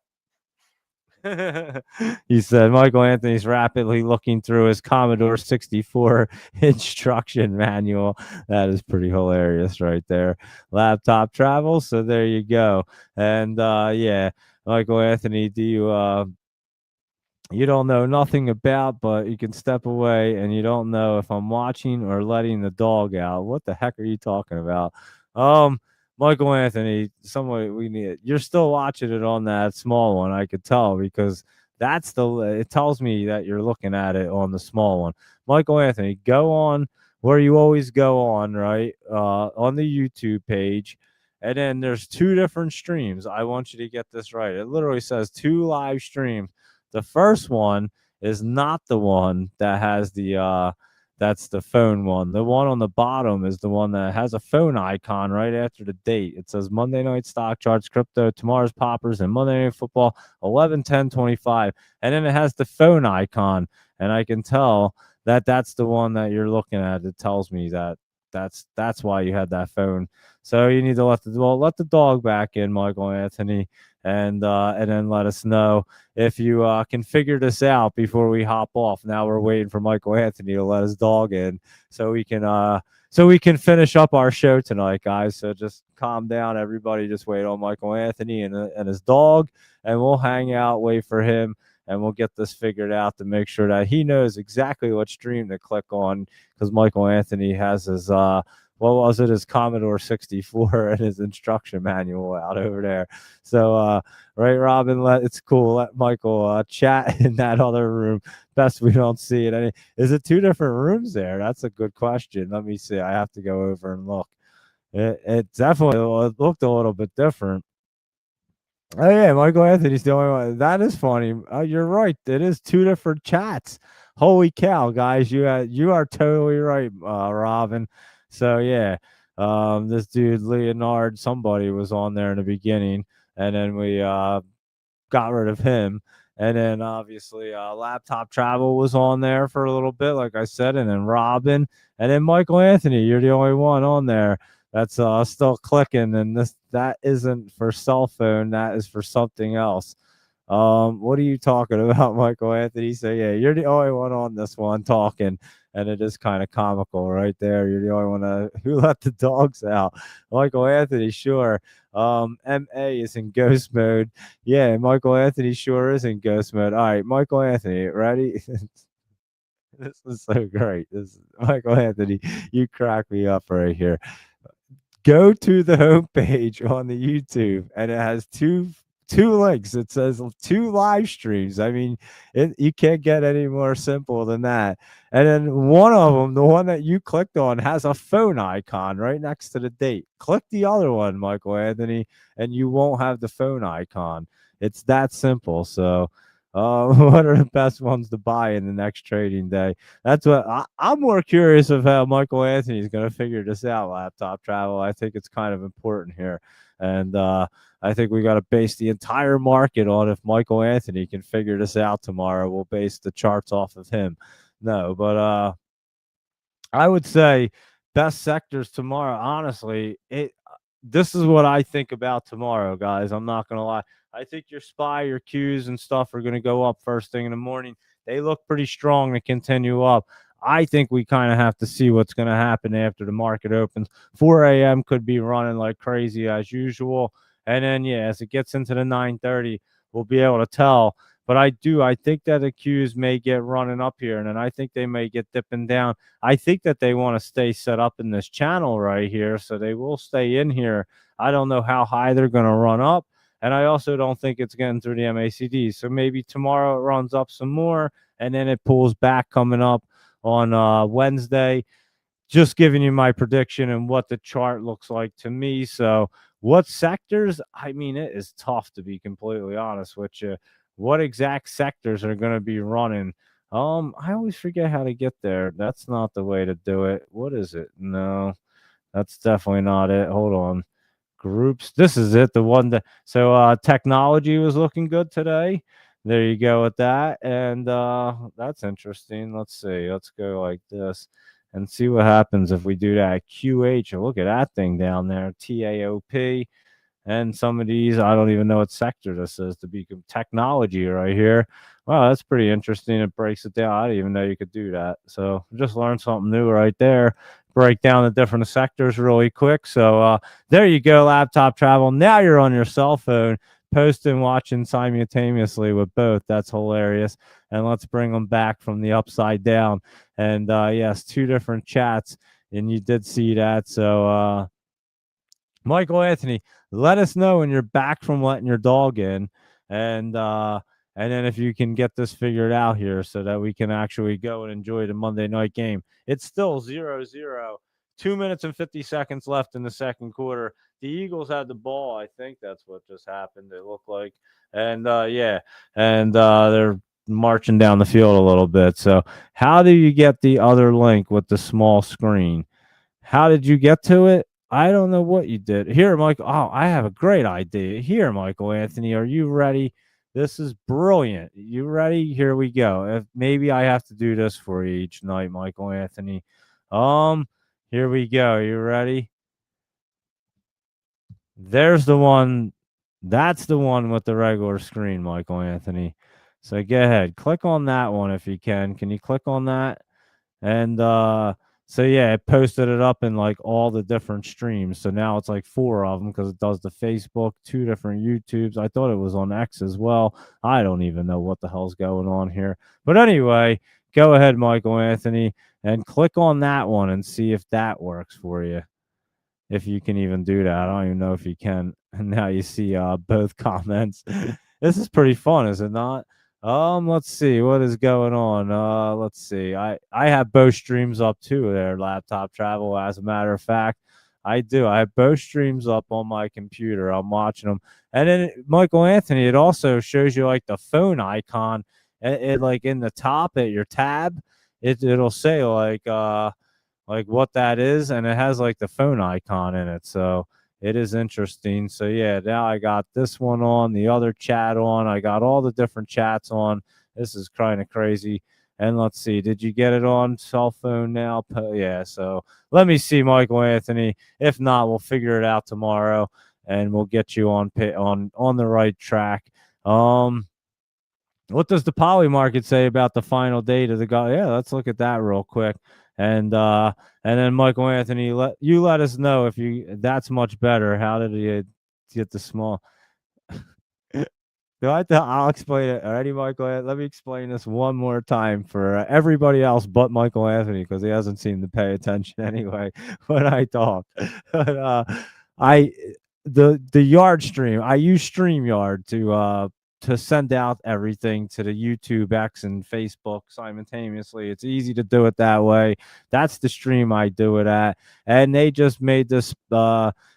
He said Michael Anthony's rapidly looking through his Commodore 64 instruction manual. That is pretty hilarious right there. Laptop travel. So there you go. And yeah, Michael Anthony, do you don't know nothing about, but you can step away and you don't know if I'm watching or letting the dog out. What the heck are you talking about? Um, Michael Anthony, somebody we need. You're still watching it on that small one. I could tell because that's it tells me that you're looking at it on the small one. Michael Anthony, go on where you always go on, right? On the YouTube page. And then there's two different streams. I want you to get this right. It literally says two live streams. The first one is not the one that has that's the phone one. The one on the bottom is the one that has a phone icon right after the date. It says Monday night stock charts, crypto, tomorrow's poppers, and Monday night football, 11/10/25. And then it has the phone icon. And I can tell that that's the one that you're looking at. It tells me that that's why you had that phone. So you need to let the dog back in, Michael Anthony, and then let us know if you can figure this out before we hop off. Now we're waiting for Michael Anthony to let his dog in so we can finish up our show tonight, guys. So just calm down, everybody. Just wait on Michael Anthony and his dog, and we'll hang out, wait for him, and we'll get this figured out to make sure that he knows exactly what stream to click on because Michael Anthony has his what was it, his Commodore 64 and his instruction manual out over there. So right, Robin, it's cool. Let Michael chat in that other room. Best we don't see it. Is it two different rooms there? That's a good question. Let me see. I have to go over and look. It definitely it looked a little bit different. Oh yeah, Michael Anthony's the only one. That is funny. You're right. It is two different chats. Holy cow, guys! You are totally right, Robin. So yeah, this dude Leonard, somebody was on there in the beginning, and then we got rid of him. And then obviously Laptop Travel was on there for a little bit, like I said, and then Robin, and then Michael Anthony. You're the only one on there that's still clicking, and that isn't for cell phone. That is for something else. What are you talking about, Michael Anthony? So yeah, you're the only one on this one talking, and it is kind of comical right there. You're the only one who let the dogs out. Michael Anthony, sure. MA is in ghost mode. Yeah, Michael Anthony sure is in ghost mode. All right, Michael Anthony, ready? This is so great. This Michael Anthony, you crack me up right here. Go to the homepage on the YouTube, and it has two links. It says two live streams. I mean, you can't get any more simple than that. And then one of them, the one that you clicked on, has a phone icon right next to the date. Click the other one, Michael Anthony, and you won't have the phone icon. It's that simple. So, what are the best ones to buy in the next trading day? That's what I'm more curious of how Michael Anthony is going to figure this out. Laptop travel. I think it's kind of important here, and I think we got to base the entire market on if Michael Anthony can figure this out tomorrow. We'll base the charts off of him. No, but I would say best sectors tomorrow. Honestly, this is what I think about tomorrow, guys. I'm not gonna lie. I think your SPY, your Qs, and stuff are gonna go up first thing in the morning. They look pretty strong to continue up. I think we kind of have to see what's going to happen after the market opens. 4 a.m. could be running like crazy as usual. And then, yeah, as it gets into the 9:30, we'll be able to tell. But I think that the Qs may get running up here, and then I think they may get dipping down. I think that they want to stay set up in this channel right here, so they will stay in here. I don't know how high they're going to run up, and I also don't think it's getting through the MACD. So maybe tomorrow it runs up some more, and then it pulls back coming up on Wednesday. Just giving you my prediction and what the chart looks like to me. So, what sectors? I mean, it is tough to be completely honest with you. What exact sectors are going to be running? I always forget how to get there. That's not the way to do it. What is it? No, that's definitely not it. Hold on. Groups. This is it. The one that technology was looking good today. There you go with that. And that's interesting. Let's see. Let's go like this and see what happens if we do that. QH. Look at that thing down there. TAOP. And some of these, I don't even know what sector this is to be technology right here. Wow, that's pretty interesting. It breaks it down. I didn't even know you could do that. So just learned something new right there. Break down the different sectors really quick. So there you go, laptop travel. Now you're on your cell phone, posting, watching simultaneously with both. That's hilarious. And let's bring them back from the upside down. And yes, two different chats. And you did see that. So Michael Anthony, let us know when you're back from letting your dog in, and and then if you can get this figured out here so that we can actually go and enjoy the Monday night game. It's still 0-0. 2 minutes and 50 seconds left in the second quarter. The Eagles had the ball. I think that's what just happened. It looked like, and yeah, and they're marching down the field a little bit. So, how do you get the other link with the small screen? How did you get to it? I don't know what you did. Here, Michael. Oh, I have a great idea. Here, Michael Anthony, are you ready? This is brilliant. You ready? Here we go. If maybe I have to do this for you each night, Michael Anthony. Um, Here we go. You ready? There's the one. That's the one with the regular screen, Michael Anthony. So go ahead. Click on that one if you can. Can you click on that? And so yeah, it posted it up in like all the different streams. So now it's like four of them because it does the Facebook, two different YouTubes. I thought it was on X as well. I don't even know what the hell's going on here. But anyway, go ahead, Michael Anthony, and click on that one and see if that works for you. If you can even do that. I don't even know if you can. And now you see both comments. This is pretty fun, is it not? Let's see what is going on. Let's see. I have both streams up too there, laptop travel. As a matter of fact, I do. I have both streams up on my computer. I'm watching them. And then Michael Anthony, it also shows you like the phone icon. It like in the top at your tab, it'll say like what that is, and it has like the phone icon in it. So it is interesting. So yeah, now I got this one on, the other chat on. I got all the different chats on. This is kind of crazy. And let's see, did you get it on cell phone now? Yeah. So let me see, Michael Anthony. If not, we'll figure it out tomorrow, and we'll get you on the right track. What does the poly market say about the final date of the guy? Yeah, let's look at that real quick. And then Michael Anthony, let us know if you that's much better. How did you get the small? I'll explain it. Alrighty, Michael. Let me explain this one more time for everybody else but Michael Anthony because he hasn't seemed to pay attention anyway when I talk. But, I the yard stream. I use StreamYard to send out everything to the YouTube, X, and Facebook simultaneously. It's easy to do it that way. That's the stream I do it at, and they just made this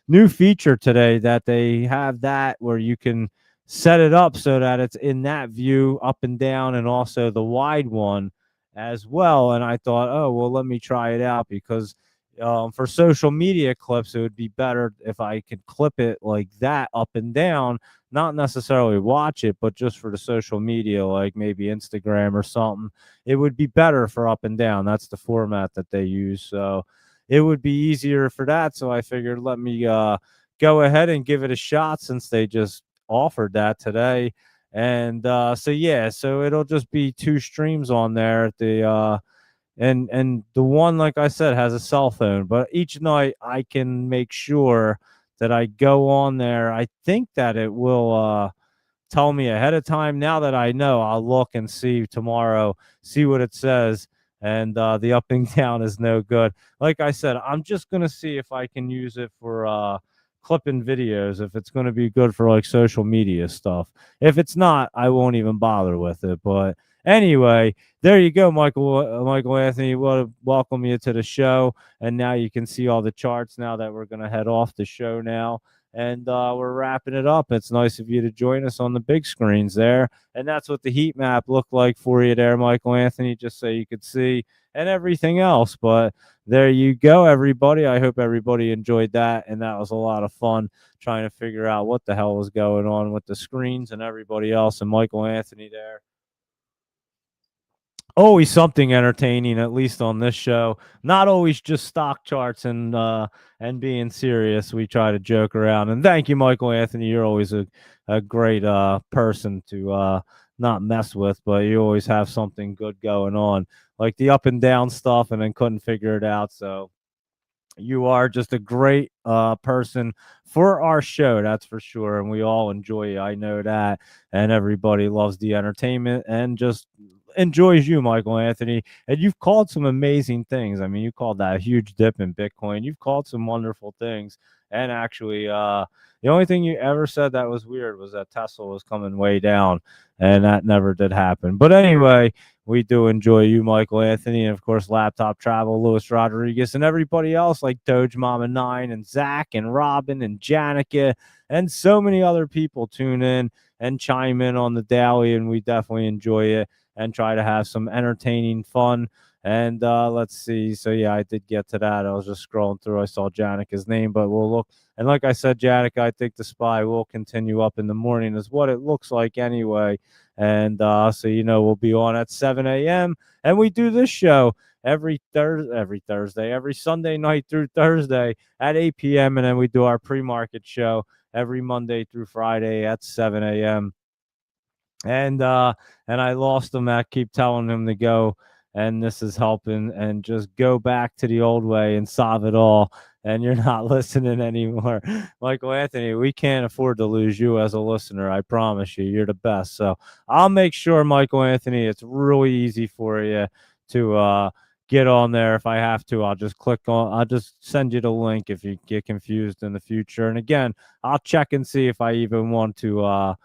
new feature today that they have that where you can set it up so that it's in that view up and down and also the wide one as well. And I thought, oh, well, let me try it out because for social media clips, it would be better if I could clip it like that up and down, not necessarily watch it, but just for the social media, like maybe Instagram or something. It would be better for up and down. That's the format that they use. So it would be easier for that. So I figured let me go ahead and give it a shot since they just offered that today. And so yeah, so it'll just be two streams on there. And the one, like I said, has a cell phone, but each night I can make sure that I go on there. I think that it will tell me ahead of time. Now that I know, I'll look and see tomorrow, see what it says. And the up and down is no good. Like I said, I'm just gonna see if I can use it for clipping videos. If it's gonna be good for like social media stuff. If it's not, I won't even bother with it. But anyway, there you go, Michael Anthony. Welcome you to the show. And now you can see all the charts. Now that we're gonna head off the show now and we're wrapping it up. It's nice of you to join us on the big screens there. And that's what the heat map looked like for you there, Michael Anthony, just so you could see and everything else. But there you go, everybody. I hope everybody enjoyed that. And that was a lot of fun trying to figure out what the hell was going on with the screens and everybody else and Michael Anthony there. always something entertaining, at least on this show. Not always just stock charts and being serious. We try to joke around. And thank you, Michael Anthony. You're always a great person to not mess with, but you always have something good going on, like the up and down stuff, and then couldn't figure it out. So you are just a great person for our show, that's for sure, and we all enjoy it. I know that, and everybody loves the entertainment and just enjoys you, Michael Anthony. And you've called some amazing things. I mean, you called that a huge dip in Bitcoin. You've called some wonderful things, and actually, the only thing you ever said that was weird was that Tesla was coming way down, and that never did happen. But anyway, we do enjoy you, Michael Anthony, and of course, Laptop Travel, Louis Rodriguez, and everybody else like Doge Mama 9 and Zach and Robin and Janica and so many other people tune in and chime in on the daily, and we definitely enjoy it and try to have some entertaining fun. And let's see. So yeah, I did get to that. I was just scrolling through. I saw Janica's name, but we'll look. And like I said, Janica, I think the spy will continue up in the morning, is what it looks like anyway. And so we'll be on at 7 a.m. and we do this show every Sunday night through Thursday at 8 p.m. and then we do our pre-market show every Monday through Friday at 7 a.m. And I lost him. I keep telling him to go, and this is helping, and just go back to the old way and solve it all. And you're not listening anymore. Michael Anthony, we can't afford to lose you as a listener. I promise you, you're the best. So I'll make sure, Michael Anthony, it's really easy for you to get on there. If I have to, I'll just send you the link if you get confused in the future. And again, I'll check and see if I even want to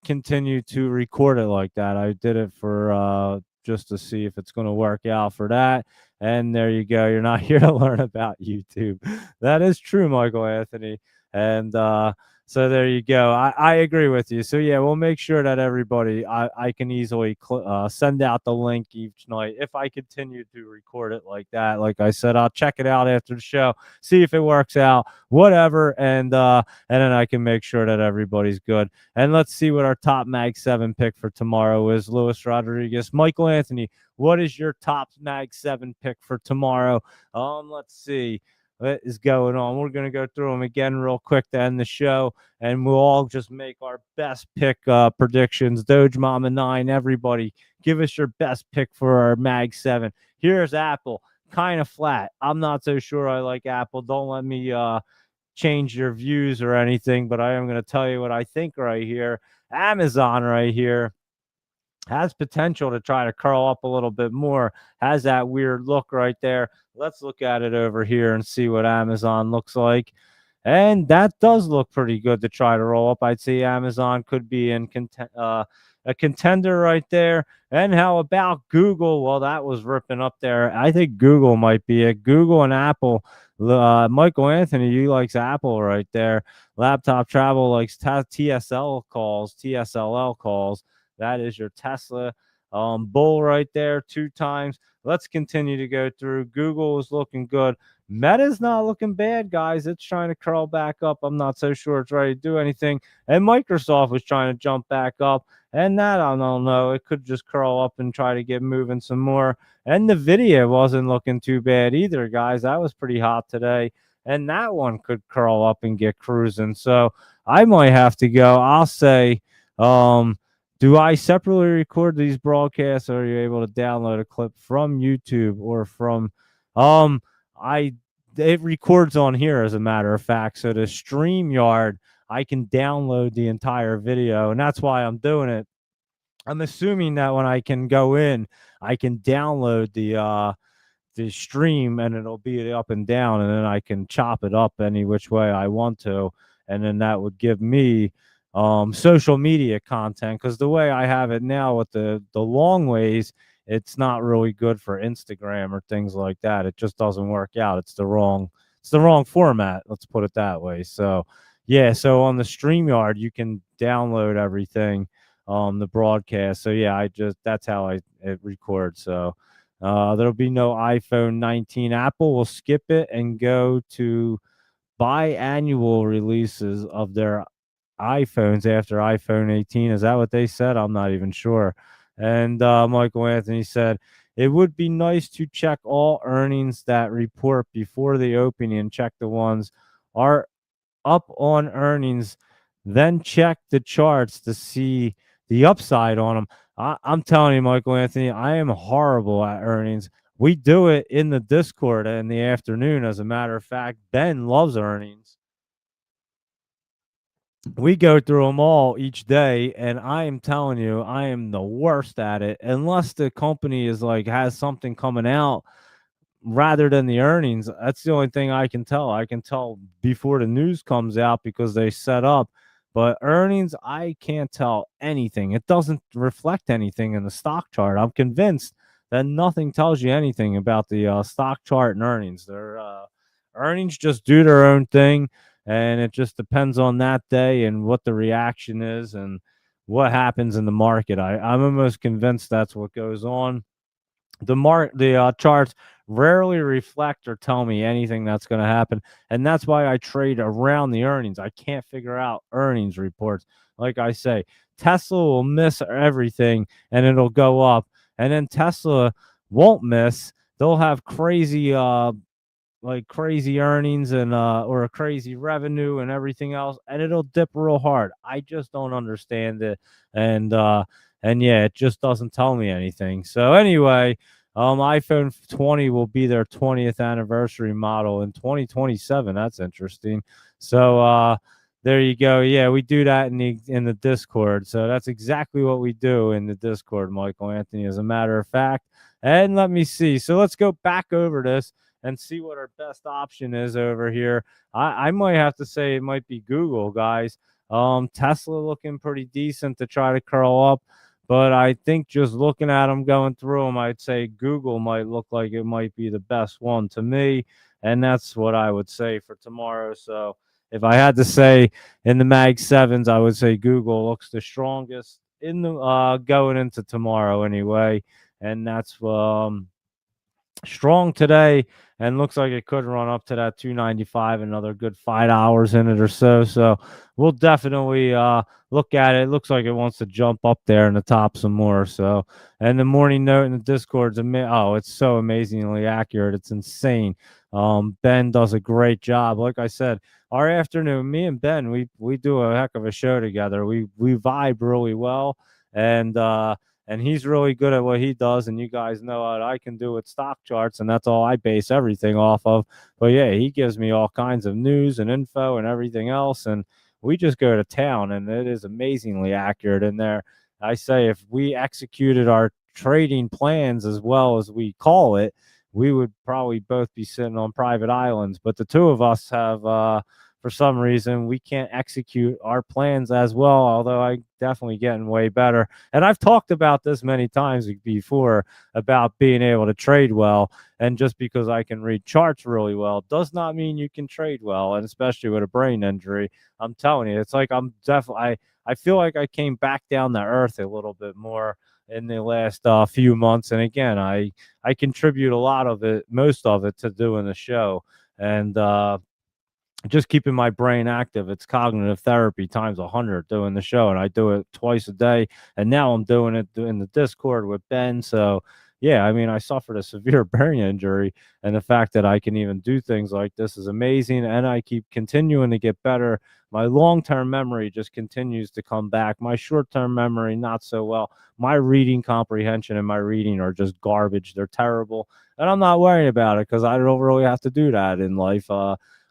continue to record it like that. I did it for just to see if it's going to work out for that. And there you go. You're not here to learn about YouTube. That is true, Michael Anthony. And so there you go. I agree with you. So yeah, we'll make sure that everybody, I can easily send out the link each night if I continue to record it like that. Like I said, I'll check it out after the show, see if it works out, whatever. And then I can make sure that everybody's good. And let's see what our top Mag 7 pick for tomorrow is. Louis Rodriguez, Michael Anthony, what is your top Mag 7 pick for tomorrow? Let's see what is going on. We're going to go through them again real quick to end the show, and we'll all just make our best pick predictions. Doge Mama 9, everybody, give us your best pick for our Mag 7. Here's Apple, kind of flat. I'm not so sure I like Apple. Don't let me change your views or anything, but I am going to tell you what I think right here. Amazon right here has potential to try to curl up a little bit more, has that weird look right there. Let's look at it over here and see what Amazon looks like. And that does look pretty good to try to roll up. I'd say Amazon could be in a contender right there. And how about Google? Well, that was ripping up there. I think Google might be it. Google and Apple. Michael Anthony, you likes Apple right there. Laptop Travel likes TSLL calls. That is your Tesla bull right there 2 times. Let's continue to go through. Google is looking good. Meta's not looking bad, guys. It's trying to curl back up. I'm not so sure it's ready to do anything. And Microsoft was trying to jump back up. And that, I don't know. It could just curl up and try to get moving some more. And the video wasn't looking too bad either, guys. That was pretty hot today. And that one could curl up and get cruising. So I might have to go. I'll say, do I separately record these broadcasts, or are you able to download a clip from YouTube or from I it records on here as a matter of fact. So the StreamYard, I can download the entire video, and that's why I'm doing it. I'm assuming that when I can go in, I can download the stream and it'll be up and down, and then I can chop it up any which way I want to, and then that would give me social media content, because the way I have it now with the long ways, it's not really good for Instagram or things like that. It just doesn't work out. It's the wrong format, let's put it that way. So yeah, so on the StreamYard you can download everything, the broadcast. So yeah, that's how it records. So there'll be no iPhone 19. Apple will skip it and go to biannual releases of their iPhones after iPhone 18. Is that what they said? I'm not even sure. And Michael Anthony said, it would be nice to check all earnings that report before the opening and check the ones are up on earnings, then check the charts to see the upside on them. I'm telling you, Michael Anthony, I am horrible at earnings. We do it in the Discord in the afternoon. As a matter of fact, Ben loves earnings. We go through them all each day, and I am telling you, I am the worst at it unless the company is like has something coming out rather than the earnings. That's the only thing I can tell. I can tell before the news comes out because they set up. But earnings, I can't tell anything. It doesn't reflect anything in the stock chart. I'm convinced that nothing tells you anything about the stock chart and earnings. Their earnings just do their own thing, and it just depends on that day and what the reaction is and what happens in the market. I'm almost convinced that's what goes on. The charts rarely reflect or tell me anything that's going to happen, and that's why I trade around the earnings. I can't figure out earnings reports. Like I say, Tesla will miss everything and it'll go up, and then Tesla won't miss. They'll have crazy earnings and or a crazy revenue and everything else, and it'll dip real hard. I just don't understand it. And yeah, it just doesn't tell me anything. So anyway, iPhone 20 will be their 20th anniversary model in 2027. That's interesting. So there you go. Yeah, we do that in the Discord. So that's exactly what we do in the Discord, Michael Anthony, as a matter of fact. And let me see. So let's go back over this and see what our best option is over here. I might have to say it might be Google, guys. Tesla looking pretty decent to try to curl up, but I think just looking at them, going through them, I'd say Google might look like it might be the best one to me, and that's what I would say for tomorrow. So if I had to say in the Mag Sevens, I would say Google looks the strongest in the going into tomorrow anyway, and that's strong today and looks like it could run up to that 295, another good 5 hours in it or so. So we'll definitely look at it. It looks like it wants to jump up there in the top some more. So, and the morning note in the Discord's it's so amazingly accurate. It's insane. Ben does a great job. Like I said, our afternoon, me and Ben, we do a heck of a show together. We vibe really well, and he's really good at what he does. And you guys know what I can do with stock charts, and that's all I base everything off of. But yeah, he gives me all kinds of news and info and everything else, and we just go to town, and it is amazingly accurate in there. I say if we executed our trading plans as well as we call it, we would probably both be sitting on private islands. But the two of us have for some reason we can't execute our plans as well, although I definitely getting way better. And I've talked about this many times before about being able to trade well, and just because I can read charts really well does not mean you can trade well, and especially with a brain injury. I'm telling you, it's like I'm definitely I feel like I came back down to earth a little bit more in the last few months. And again, I contribute a lot of it, most of it, to doing the show, and just keeping my brain active. It's cognitive therapy times 100 doing the show, and I do it twice a day. And now I'm doing it in the Discord with Ben. So yeah, I mean, I suffered a severe brain injury, and the fact that I can even do things like this is amazing. And I keep continuing to get better. My long-term memory just continues to come back. My short-term memory, not so well. My reading comprehension and my reading are just garbage. They're terrible, and I'm not worried about it because I don't really have to do that in life.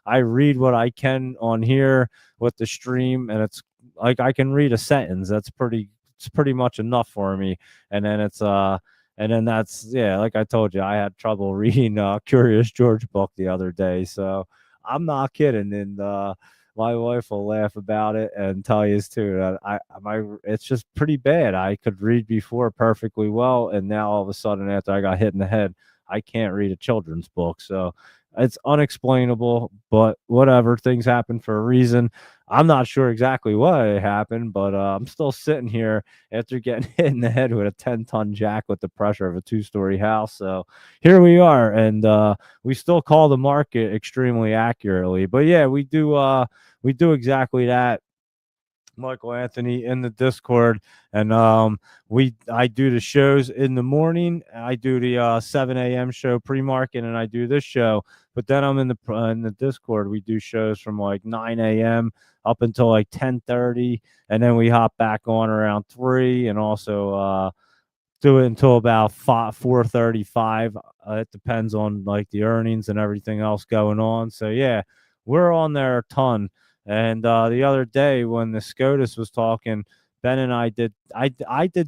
I read what I can on here with the stream, and it's like I can read a sentence. It's pretty much enough for me. And then that's, yeah, like I told you, I had trouble reading Curious George book the other day. So I'm not kidding. And my wife will laugh about it and tell you too that it's just pretty bad. I could read before perfectly well, and now all of a sudden after I got hit in the head, I can't read a children's book. So it's unexplainable, but whatever. Things happen for a reason. I'm not sure exactly why it happened, but I'm still sitting here after getting hit in the head with a 10-ton jack with the pressure of a 2-story house. So here we are, and we still call the market extremely accurately. But yeah, we do exactly that. Michael Anthony in the Discord, and I do the shows in the morning. I do the 7 a.m. show pre-market, and I do this show. But then I'm in the Discord. We do shows from like 9 a.m. up until like 10:30, and then we hop back on around 3, and also do it until about 4:35. It depends on like the earnings and everything else going on. So yeah, we're on there a ton. And the other day when the SCOTUS was talking, Ben and I did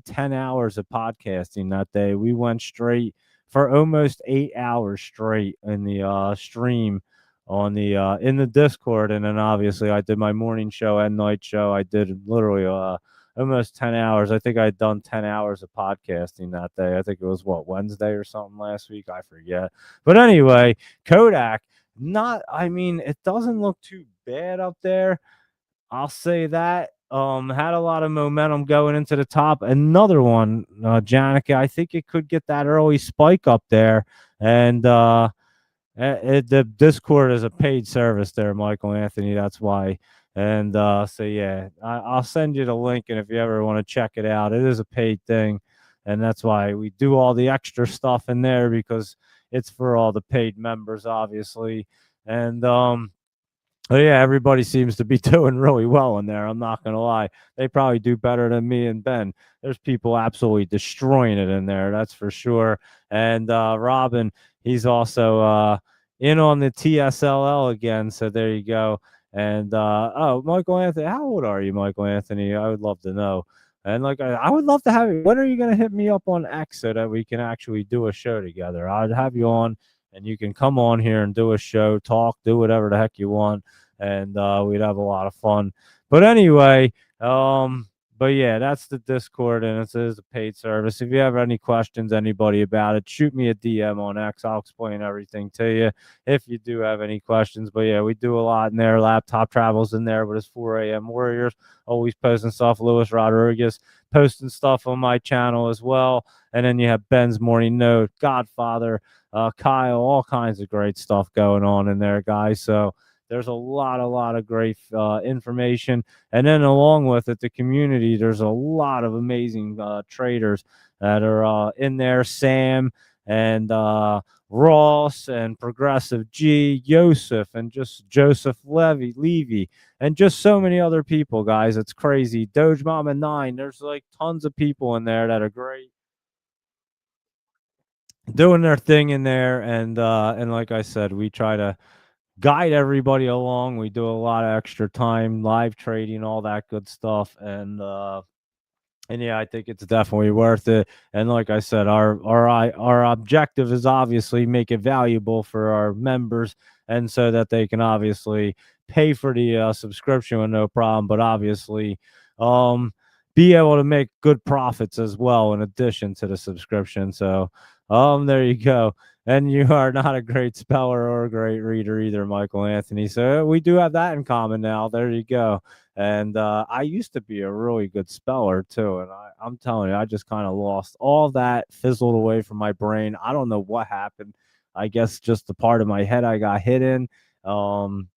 10 hours of podcasting that day. We went straight for almost 8 hours straight in the stream on the in the Discord, and then obviously I did my morning show and night show. I did literally almost 10 hours. I think I'd done 10 hours of podcasting that day. I think it was what, Wednesday or something last week. I forget. But anyway, Kodak, not, I mean, it doesn't look too bad up there. I'll say that. Had a lot of momentum going into the top. Another one, Janica, I think it could get that early spike up there. And the Discord is a paid service there, Michael Anthony. That's why. And so yeah, I'll send you the link, and if you ever want to check it out, it is a paid thing, and that's why we do all the extra stuff in there, because it's for all the paid members, obviously. And but yeah, everybody seems to be doing really well in there. I'm not gonna lie; they probably do better than me and Ben. There's people absolutely destroying it in there, that's for sure. And Robin, he's also in on the TSLL again. So there you go. And oh, Michael Anthony, how old are you, Michael Anthony? I would love to know. And like, I would love to have you. When are you gonna hit me up on X so that we can actually do a show together? I'd have you on, and you can come on here and do a show, talk, do whatever the heck you want, and we'd have a lot of fun. But anyway, but yeah, that's the Discord, and it is a paid service. If you have any questions, anybody about it, shoot me a DM on X. I'll explain everything to you if you do have any questions. But yeah, we do a lot in there. Laptop Travels in there with his 4 a.m. Warriors, always posting stuff. Luis Rodriguez posting stuff on my channel as well. And then you have Ben's Morning Note, Godfather, Kyle, all kinds of great stuff going on in there, guys. So there's a lot of great information. And then along with it, the community, there's a lot of amazing traders that are in there. Sam and Ross and Progressive G, Joseph, and just Joseph Levy, and just so many other people, guys. It's crazy. Doge Mama 9, there's like tons of people in there that are great, doing their thing in there. And like I said, we try to guide everybody along. We do a lot of extra time, live trading, all that good stuff. And yeah, I think it's definitely worth it. And like I said, our objective is obviously make it valuable for our members, and so that they can obviously pay for the subscription with no problem, but obviously um be able to make good profits as well in addition to the subscription. So there you go. And you are not a great speller or a great reader either, Michael Anthony. So we do have that in common now. There you go. And I used to be a really good speller too. And I'm telling you, I just kind of lost all that, fizzled away from my brain. I don't know what happened. I guess just the part of my head I got hit in. Um,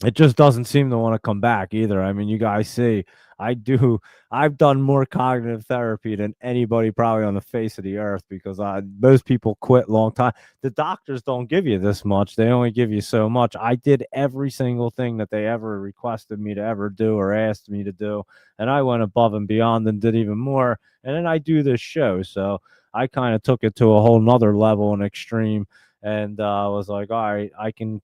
it just doesn't seem to want to come back either. I mean, you guys see, I do. I've done more cognitive therapy than anybody probably on the face of the earth, because most people quit long time. The doctors don't give you this much; they only give you so much. I did every single thing that they ever requested me to ever do or asked me to do, and I went above and beyond and did even more. And then I do this show, so I kind of took it to a whole nother level and extreme, and was like, all right, I could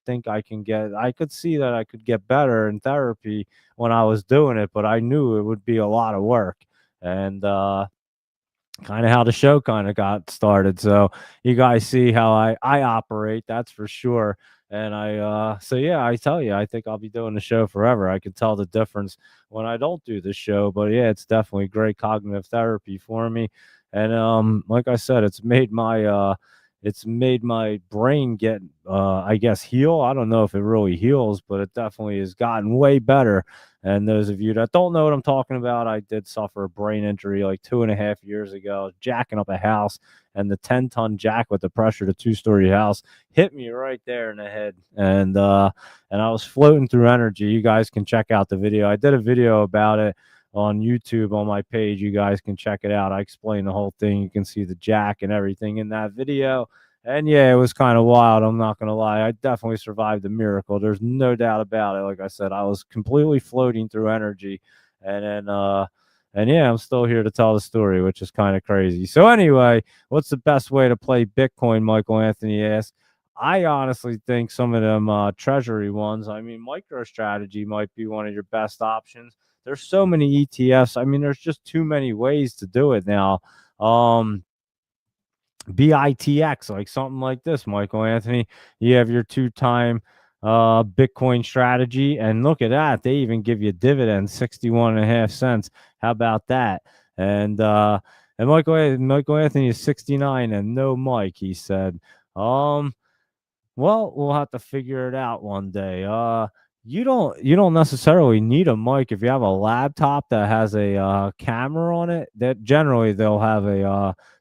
see that I could get better in therapy when I was doing it, but I knew it would be a lot of work. And kind of how the show kind of got started. So you guys see how I operate, that's for sure. And so yeah, I tell you, I think I'll be doing the show forever. I can tell the difference when I don't do the show, but yeah, it's definitely great cognitive therapy for me. And like I said, it's made my it's made my brain get, I guess, heal. I don't know if it really heals, but it definitely has gotten way better. And those of you that don't know what I'm talking about, I did suffer a brain injury like 2.5 years ago. I was jacking up a house, and the 10-ton jack with the pressure, the 2-story house, hit me right there in the head. And I was floating through energy. You guys can check out the video. I did a video about it on YouTube on my page. You guys can check it out. I explain the whole thing. You can see the jack and everything in that video. And yeah, it was kind of wild. I'm not going to lie. I definitely survived the miracle. There's no doubt about it. Like I said, I was completely floating through energy. And yeah, I'm still here to tell the story, which is kind of crazy. So anyway, what's the best way to play Bitcoin? Michael Anthony asked. I honestly think some of them treasury ones. I mean, MicroStrategy might be one of your best options. There's so many ETFs. I mean, there's just too many ways to do it now. BITX, like something like this, Michael Anthony. You have your 2-time Bitcoin strategy, and look at that. They even give you dividends, 61.5 cents. How about that? And Michael Anthony is 69 and no mic, he said. Well, we'll have to figure it out one day. You don't necessarily need a mic if you have a laptop that has a camera on it. That generally they'll have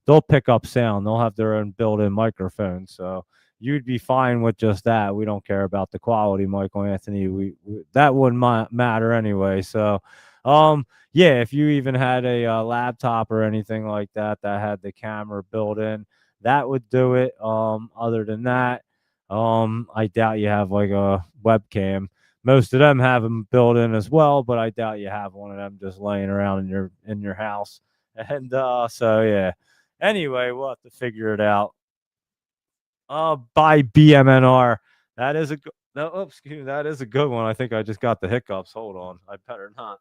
they'll pick up sound. They'll have their own built-in microphone, so you'd be fine with just that. We don't care about the quality, Michael Anthony. We that wouldn't matter anyway. So, yeah, if you even had a laptop or anything like that that had the camera built in, that would do it. Other than that. I doubt you have like a webcam. Most of them have them built in as well, but I doubt you have one of them just laying around in your house. So yeah. Anyway, we'll have to figure it out. By BMNR. That is a good. No, excuse me. That is a good one. I think I just got the hiccups. Hold on. I better not.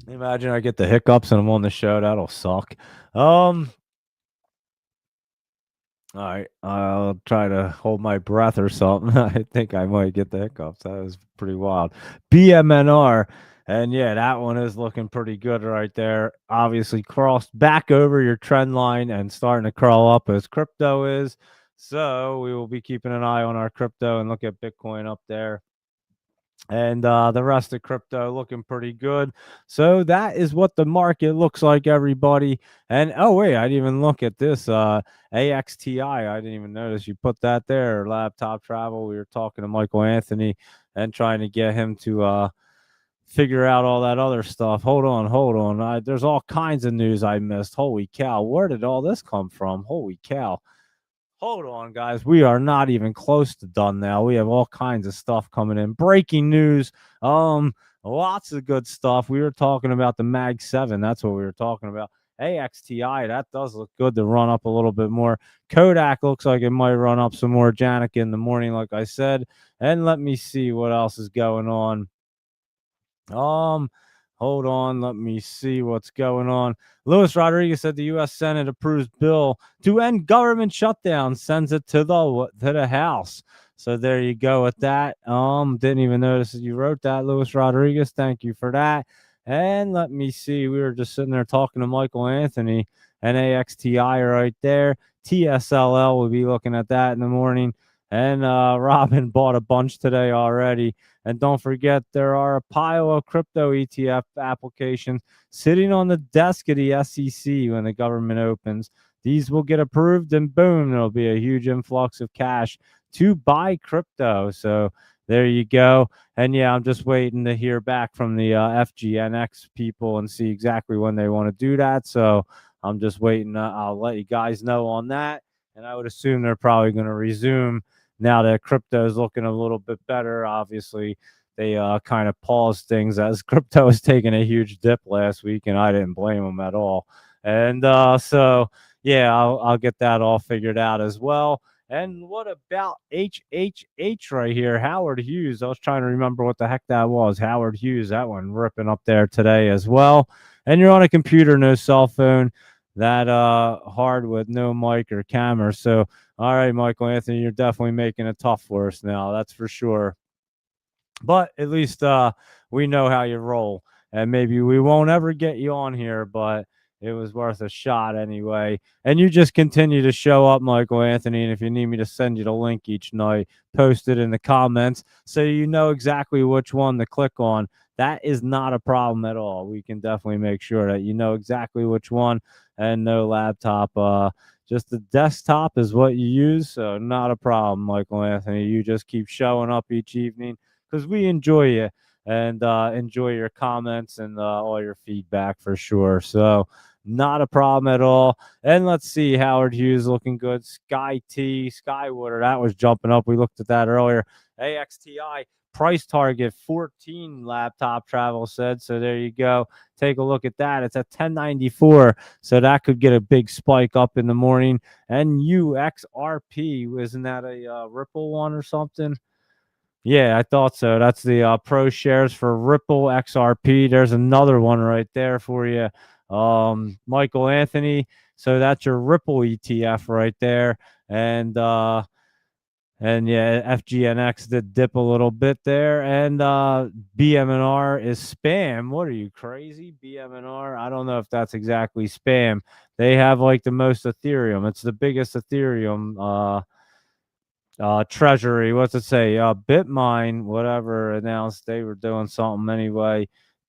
Imagine I get the hiccups and I'm on the show. That'll suck. All right, I'll try to hold my breath or something. I think I might get the hiccups. That was pretty wild. BMNR. And yeah, that one is looking pretty good right there. Obviously, crossed back over your trend line and starting to crawl up as crypto is. So we will be keeping an eye on our crypto and look at Bitcoin up there. And the rest of crypto looking pretty good. So that is what the market looks like, everybody. And oh wait, I didn't even look at this AXTI. I didn't even notice you put that there. Laptop travel. We were talking to Michael Anthony and trying to get him to figure out all that other stuff. Hold on. There's all kinds of news I missed. Holy cow! Where did all this come from? Holy cow! Hold on, guys. We are not even close to done now. We have all kinds of stuff coming in. Breaking news. Lots of good stuff. We were talking about the Mag 7. That's what we were talking about. AXTI, that does look good to run up a little bit more. Kodak looks like it might run up some more. Janica in the morning, like I said. And let me see what else is going on. Hold on. Let me see what's going on. Luis Rodriguez said the U.S. Senate approves bill to end government shutdown, sends it to the House. So there you go with that. Didn't even notice that you wrote that, Luis Rodriguez. Thank you for that. And let me see. We were just sitting there talking to Michael Anthony and AXTI right there. TSLL, we'll be looking at that in the morning. And Robin bought a bunch today already. And don't forget, there are a pile of crypto ETF applications sitting on the desk of the SEC when the government opens. These will get approved, and boom, there'll be a huge influx of cash to buy crypto. So there you go. And yeah, I'm just waiting to hear back from the FGNX people and see exactly when they want to do that. So I'm just waiting. I'll let you guys know on that. And I would assume they're probably going to resume now that crypto is looking a little bit better. Obviously, they kind of paused things as crypto was taking a huge dip last week, and I didn't blame them at all. And so, yeah, I'll get that all figured out as well. And what about HHH right here? Howard Hughes. I was trying to remember what the heck that was. Howard Hughes, that one ripping up there today as well. And you're on a computer, no cell phone. That hard with no mic or camera. So all right, Michael Anthony, you're definitely making it tough for us now. That's for sure. But at least we know how you roll. And maybe we won't ever get you on here, but it was worth a shot anyway. And you just continue to show up, Michael Anthony. And if you need me to send you the link each night, post it in the comments so you know exactly which one to click on. That is not a problem at all. We can definitely make sure that you know exactly which one, and no laptop. Just the desktop is what you use, so not a problem, Michael Anthony. You just keep showing up each evening because we enjoy you and enjoy your comments and all your feedback for sure. So not a problem at all. And let's see, Howard Hughes looking good. Sky T, Skywater, that was jumping up. We looked at that earlier. AXTI price target 14, laptop travel said. So there you go. Take a look at that. It's at 1094. So that could get a big spike up in the morning. And UXRP, isn't that a Ripple one or something? Yeah, I thought so. That's the pro shares for Ripple XRP. There's another one right there for you, Michael Anthony. So that's your Ripple ETF right there, and yeah, FGNX did dip a little bit there, and BMNR is spam. What are you, crazy? BMNR? I don't know if that's exactly spam. They have like the most Ethereum. It's the biggest Ethereum treasury. What's it say? Bitmine, whatever, announced they were doing something anyway.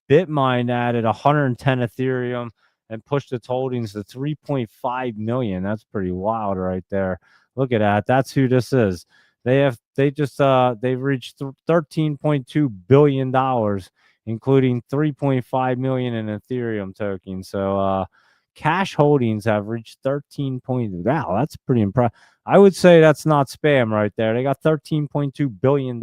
Bitmine added 110 Ethereum and pushed its holdings to 3.5 million. That's pretty wild right there. Look at that. That's who this is. They've reached 13.2 billion dollars, including 3.5 million in Ethereum tokens. So cash holdings have reached 13 point. Wow, that's pretty impressive. I would say that's not spam right there. They got $13.2 billion.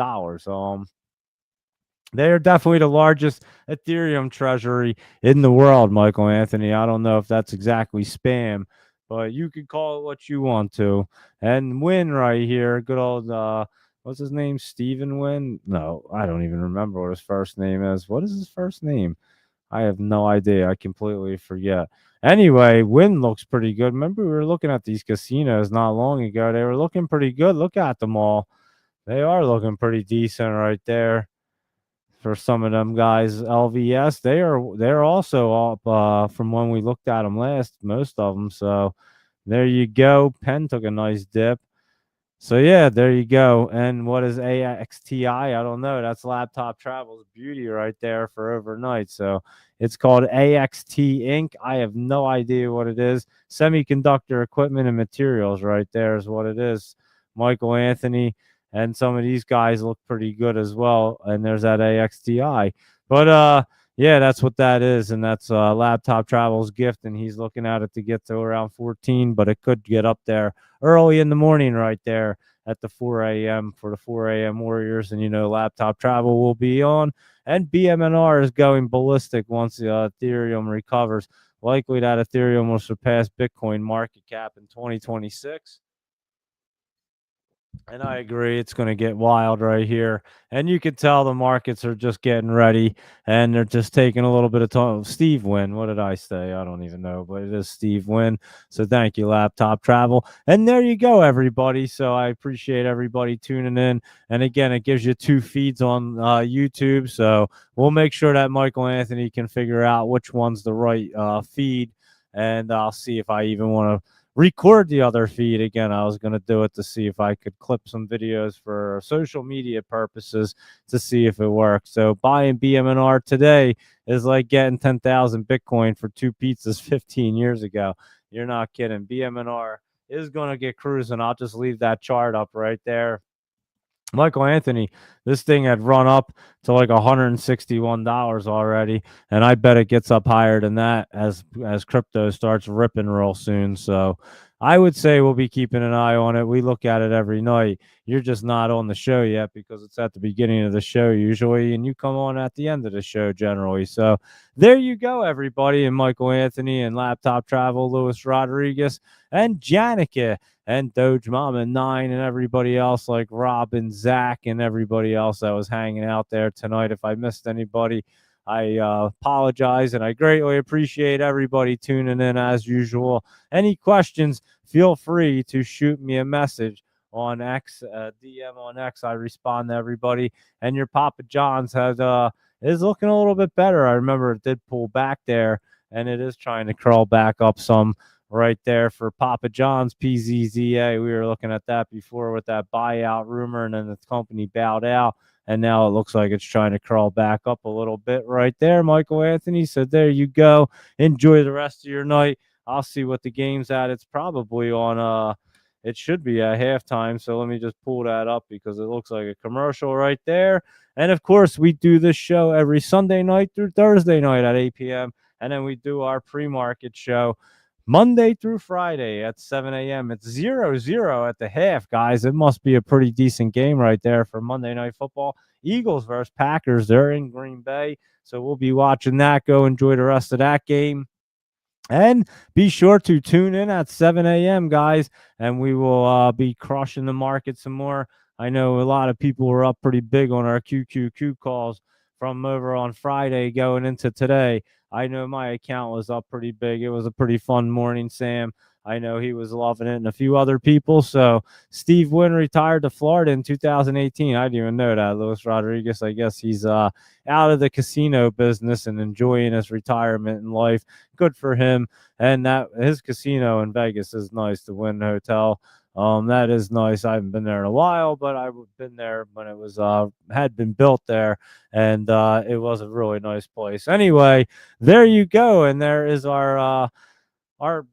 They're definitely the largest Ethereum treasury in the world, Michael Anthony. I don't know if that's exactly spam, but you could call it what you want to. And Win right here, good old what's his name? Steven Win? No, I don't even remember what his first name is. What is his first name? I have no idea. I completely forget. Anyway, Win looks pretty good. Remember, we were looking at these casinos not long ago. They were looking pretty good. Look at them all. They are looking pretty decent right there for some of them guys. LVS, they're also up from when we looked at them last. Most of them. So there you go. Penn took a nice dip. So yeah, there you go. And what is AXTI? I don't know. That's Laptop Travel's beauty right there for overnight. So it's called AXT Inc. I have no idea what it is. Semiconductor equipment and materials right there is what it is. Michael Anthony and some of these guys look pretty good as well. And there's that AXTI. But yeah, that's what that is. And that's Laptop Travel's gift. And he's looking at it to get to around 14, but it could get up there early in the morning right there at the 4 a.m. for the 4 a.m. Warriors. And, Laptop Travel will be on. And BMNR is going ballistic once the Ethereum recovers. Likely that Ethereum will surpass Bitcoin market cap in 2026. And I agree, it's going to get wild right here. And you can tell the markets are just getting ready and they're just taking a little bit of time. Steve Wynn, what did I say? I don't even know, but it is Steve Wynn. So thank you, Laptop Travel. And there you go, everybody. So I appreciate everybody tuning in. And again, it gives you two feeds on YouTube. So we'll make sure that Michael Anthony can figure out which one's the right feed. And I'll see if I even want to record the other feed again. I was going to do it to see if I could clip some videos for social media purposes to see if it works. So buying BMNR today is like getting 10,000 Bitcoin for two pizzas 15 years ago. You're not kidding. BMNR is going to get cruising. I'll just leave that chart up right there. Michael Anthony, this thing had run up to like $161 already, and I bet it gets up higher than that as crypto starts ripping real soon. So I would say we'll be keeping an eye on it. We look at it every night. You're just not on the show yet because it's at the beginning of the show usually, and you come on at the end of the show generally. So there you go, everybody, and Michael Anthony and Laptop Travel, Luis Rodriguez, and Janica and Doge Mama 9 and everybody else like Rob and Zach and everybody else that was hanging out there tonight. If I missed anybody, I apologize, and I greatly appreciate everybody tuning in as usual. Any questions, feel free to shoot me a message on X, DM on X. I respond to everybody. And your Papa John's is looking a little bit better. I remember it did pull back there and it is trying to crawl back up some right there for Papa John's PZZA. We were looking at that before with that buyout rumor, and then the company bowed out. And now it looks like it's trying to crawl back up a little bit right there, Michael Anthony. So there you go. Enjoy the rest of your night. I'll see what the game's at. It's probably on it should be at halftime. So let me just pull that up because it looks like a commercial right there. And of course, we do this show every Sunday night through Thursday night at 8 p.m. And then we do our pre-market show Monday through Friday at 7 a.m. It's 0-0 at the half, guys. It must be a pretty decent game right there for Monday Night Football. Eagles versus Packers. They're in Green Bay. So we'll be watching that. Go enjoy the rest of that game. And be sure to tune in at 7 a.m., guys, and we will be crushing the market some more. I know a lot of people were up pretty big on our QQQ calls from over on Friday going into today. I know my account was up pretty big. It was a pretty fun morning, Sam. I know he was loving it and a few other people. So Steve Wynn retired to Florida in 2018. I didn't even know that. Luis Rodriguez, I guess he's out of the casino business and enjoying his retirement in life. Good for him. And that his casino in Vegas is nice, the Wynn Hotel. That is nice. I haven't been there in a while, but I've been there when it was had been built there, and it was a really nice place. Anyway, there you go, and there is our our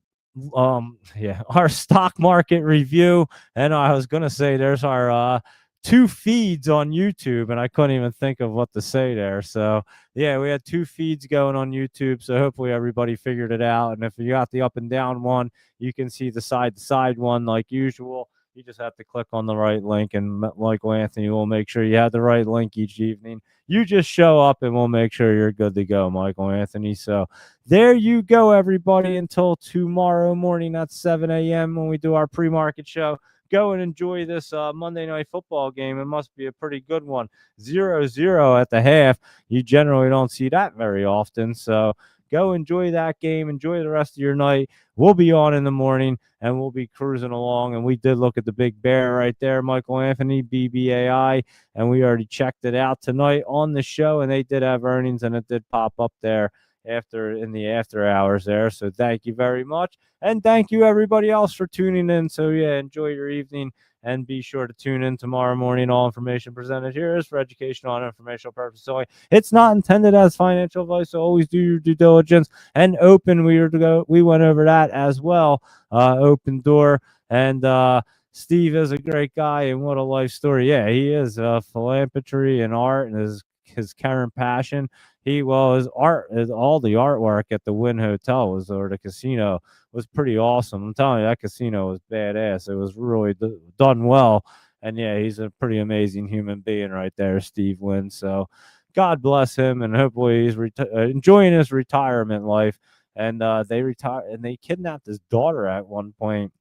stock market review. And I was gonna say there's our two feeds on YouTube, and I couldn't even think of what to say there. So yeah, we had two feeds going on YouTube, so hopefully everybody figured it out. And if you got the up and down one, you can see the side to side one like usual. You just have to click on the right link, and Michael Anthony will make sure you have the right link each evening. You just show up and we'll make sure you're good to go, Michael Anthony. So there you go, everybody. Until tomorrow morning at 7 a.m. when we do our pre-market show. Go and enjoy this Monday Night Football game. It must be a pretty good one. 0-0 at the half. You generally don't see that very often. So go enjoy that game. Enjoy the rest of your night. We'll be on in the morning, and we'll be cruising along. And we did look at the big bear right there, Michael Anthony, BBAI, and we already checked it out tonight on the show, and they did have earnings, and it did pop up there in the after hours there. So thank you very much. And thank you everybody else for tuning in. So yeah, enjoy your evening and be sure to tune in tomorrow morning. All information presented here is for educational and informational purposes only. It's not intended as financial advice, so always do your due diligence. And open, we went over that as well. Open door. And Steve is a great guy, and what a life story. Yeah, he is philanthropy and art, and his current passion. His art, all the artwork at the Wynn Hotel or the casino was pretty awesome. I'm telling you, that casino was badass. It was really done well. And yeah, he's a pretty amazing human being right there, Steve Wynn. So God bless him, and hopefully he's enjoying his retirement life. And they kidnapped his daughter at one point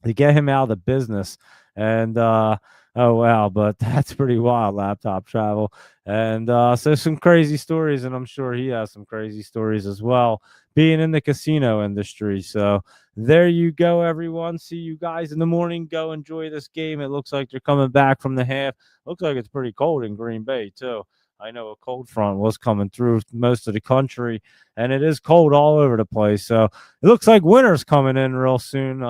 to get him out of the business. And oh wow, but that's pretty wild, laptop travel. And so some crazy stories, and I'm sure he has some crazy stories as well, being in the casino industry. So there you go, everyone. See you guys in the morning. Go enjoy this game. It looks like they're coming back from the half. Looks like it's pretty cold in Green Bay too. I know a cold front was coming through most of the country, and it is cold all over the place. So it looks like winter's coming in real soon.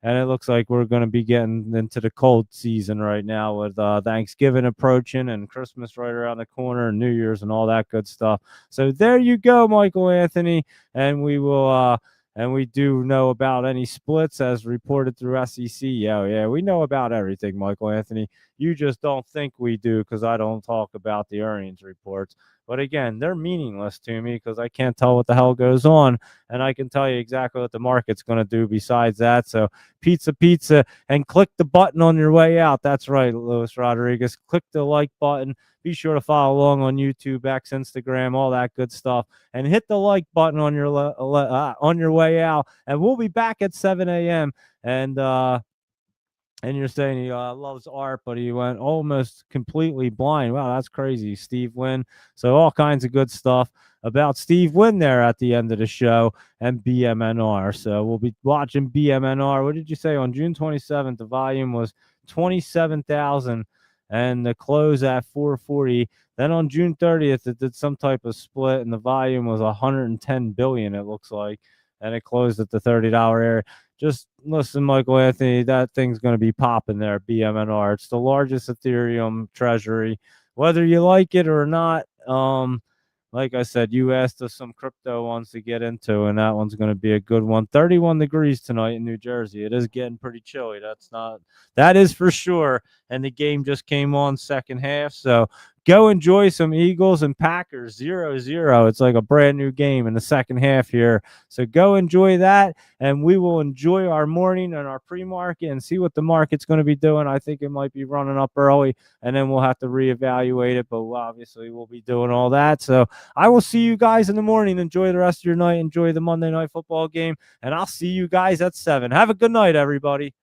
And it looks like we're going to be getting into the cold season right now with Thanksgiving approaching and Christmas right around the corner and New Year's and all that good stuff. So there you go, Michael Anthony. And we do know about any splits as reported through SEC. Yeah, we know about everything, Michael Anthony. You just don't think we do because I don't talk about the earnings reports. But again, they're meaningless to me because I can't tell what the hell goes on, and I can tell you exactly what the market's going to do besides that. So pizza, and click the button on your way out. That's right, Luis Rodriguez. Click the like button. Be sure to follow along on YouTube, X, Instagram, all that good stuff, and hit the like button on your way out. And we'll be back at 7 a.m. And you're saying he loves art, but he went almost completely blind. Wow, that's crazy. Steve Wynn. So all kinds of good stuff about Steve Wynn there at the end of the show and BMNR. So we'll be watching BMNR. What did you say? On June 27th, the volume was 27,000. and the close at 440. Then on June 30th, it did some type of split, and the volume was 110 billion. It looks like, and it closed at the $30 area. Just listen, Michael Anthony, that thing's going to be popping there. BMNR. It's the largest Ethereum treasury, whether you like it or not. Like I said, you asked us some crypto ones to get into, and that one's going to be a good one. 31 degrees tonight in New Jersey. It is getting pretty chilly. That is for sure. And the game just came on second half. So go enjoy some Eagles and Packers 0-0. It's like a brand new game in the second half here. So go enjoy that, and we will enjoy our morning and our pre-market and see what the market's going to be doing. I think it might be running up early, and then we'll have to reevaluate it, but obviously we'll be doing all that. So I will see you guys in the morning. Enjoy the rest of your night. Enjoy the Monday Night Football game, and I'll see you guys at 7. Have a good night, everybody.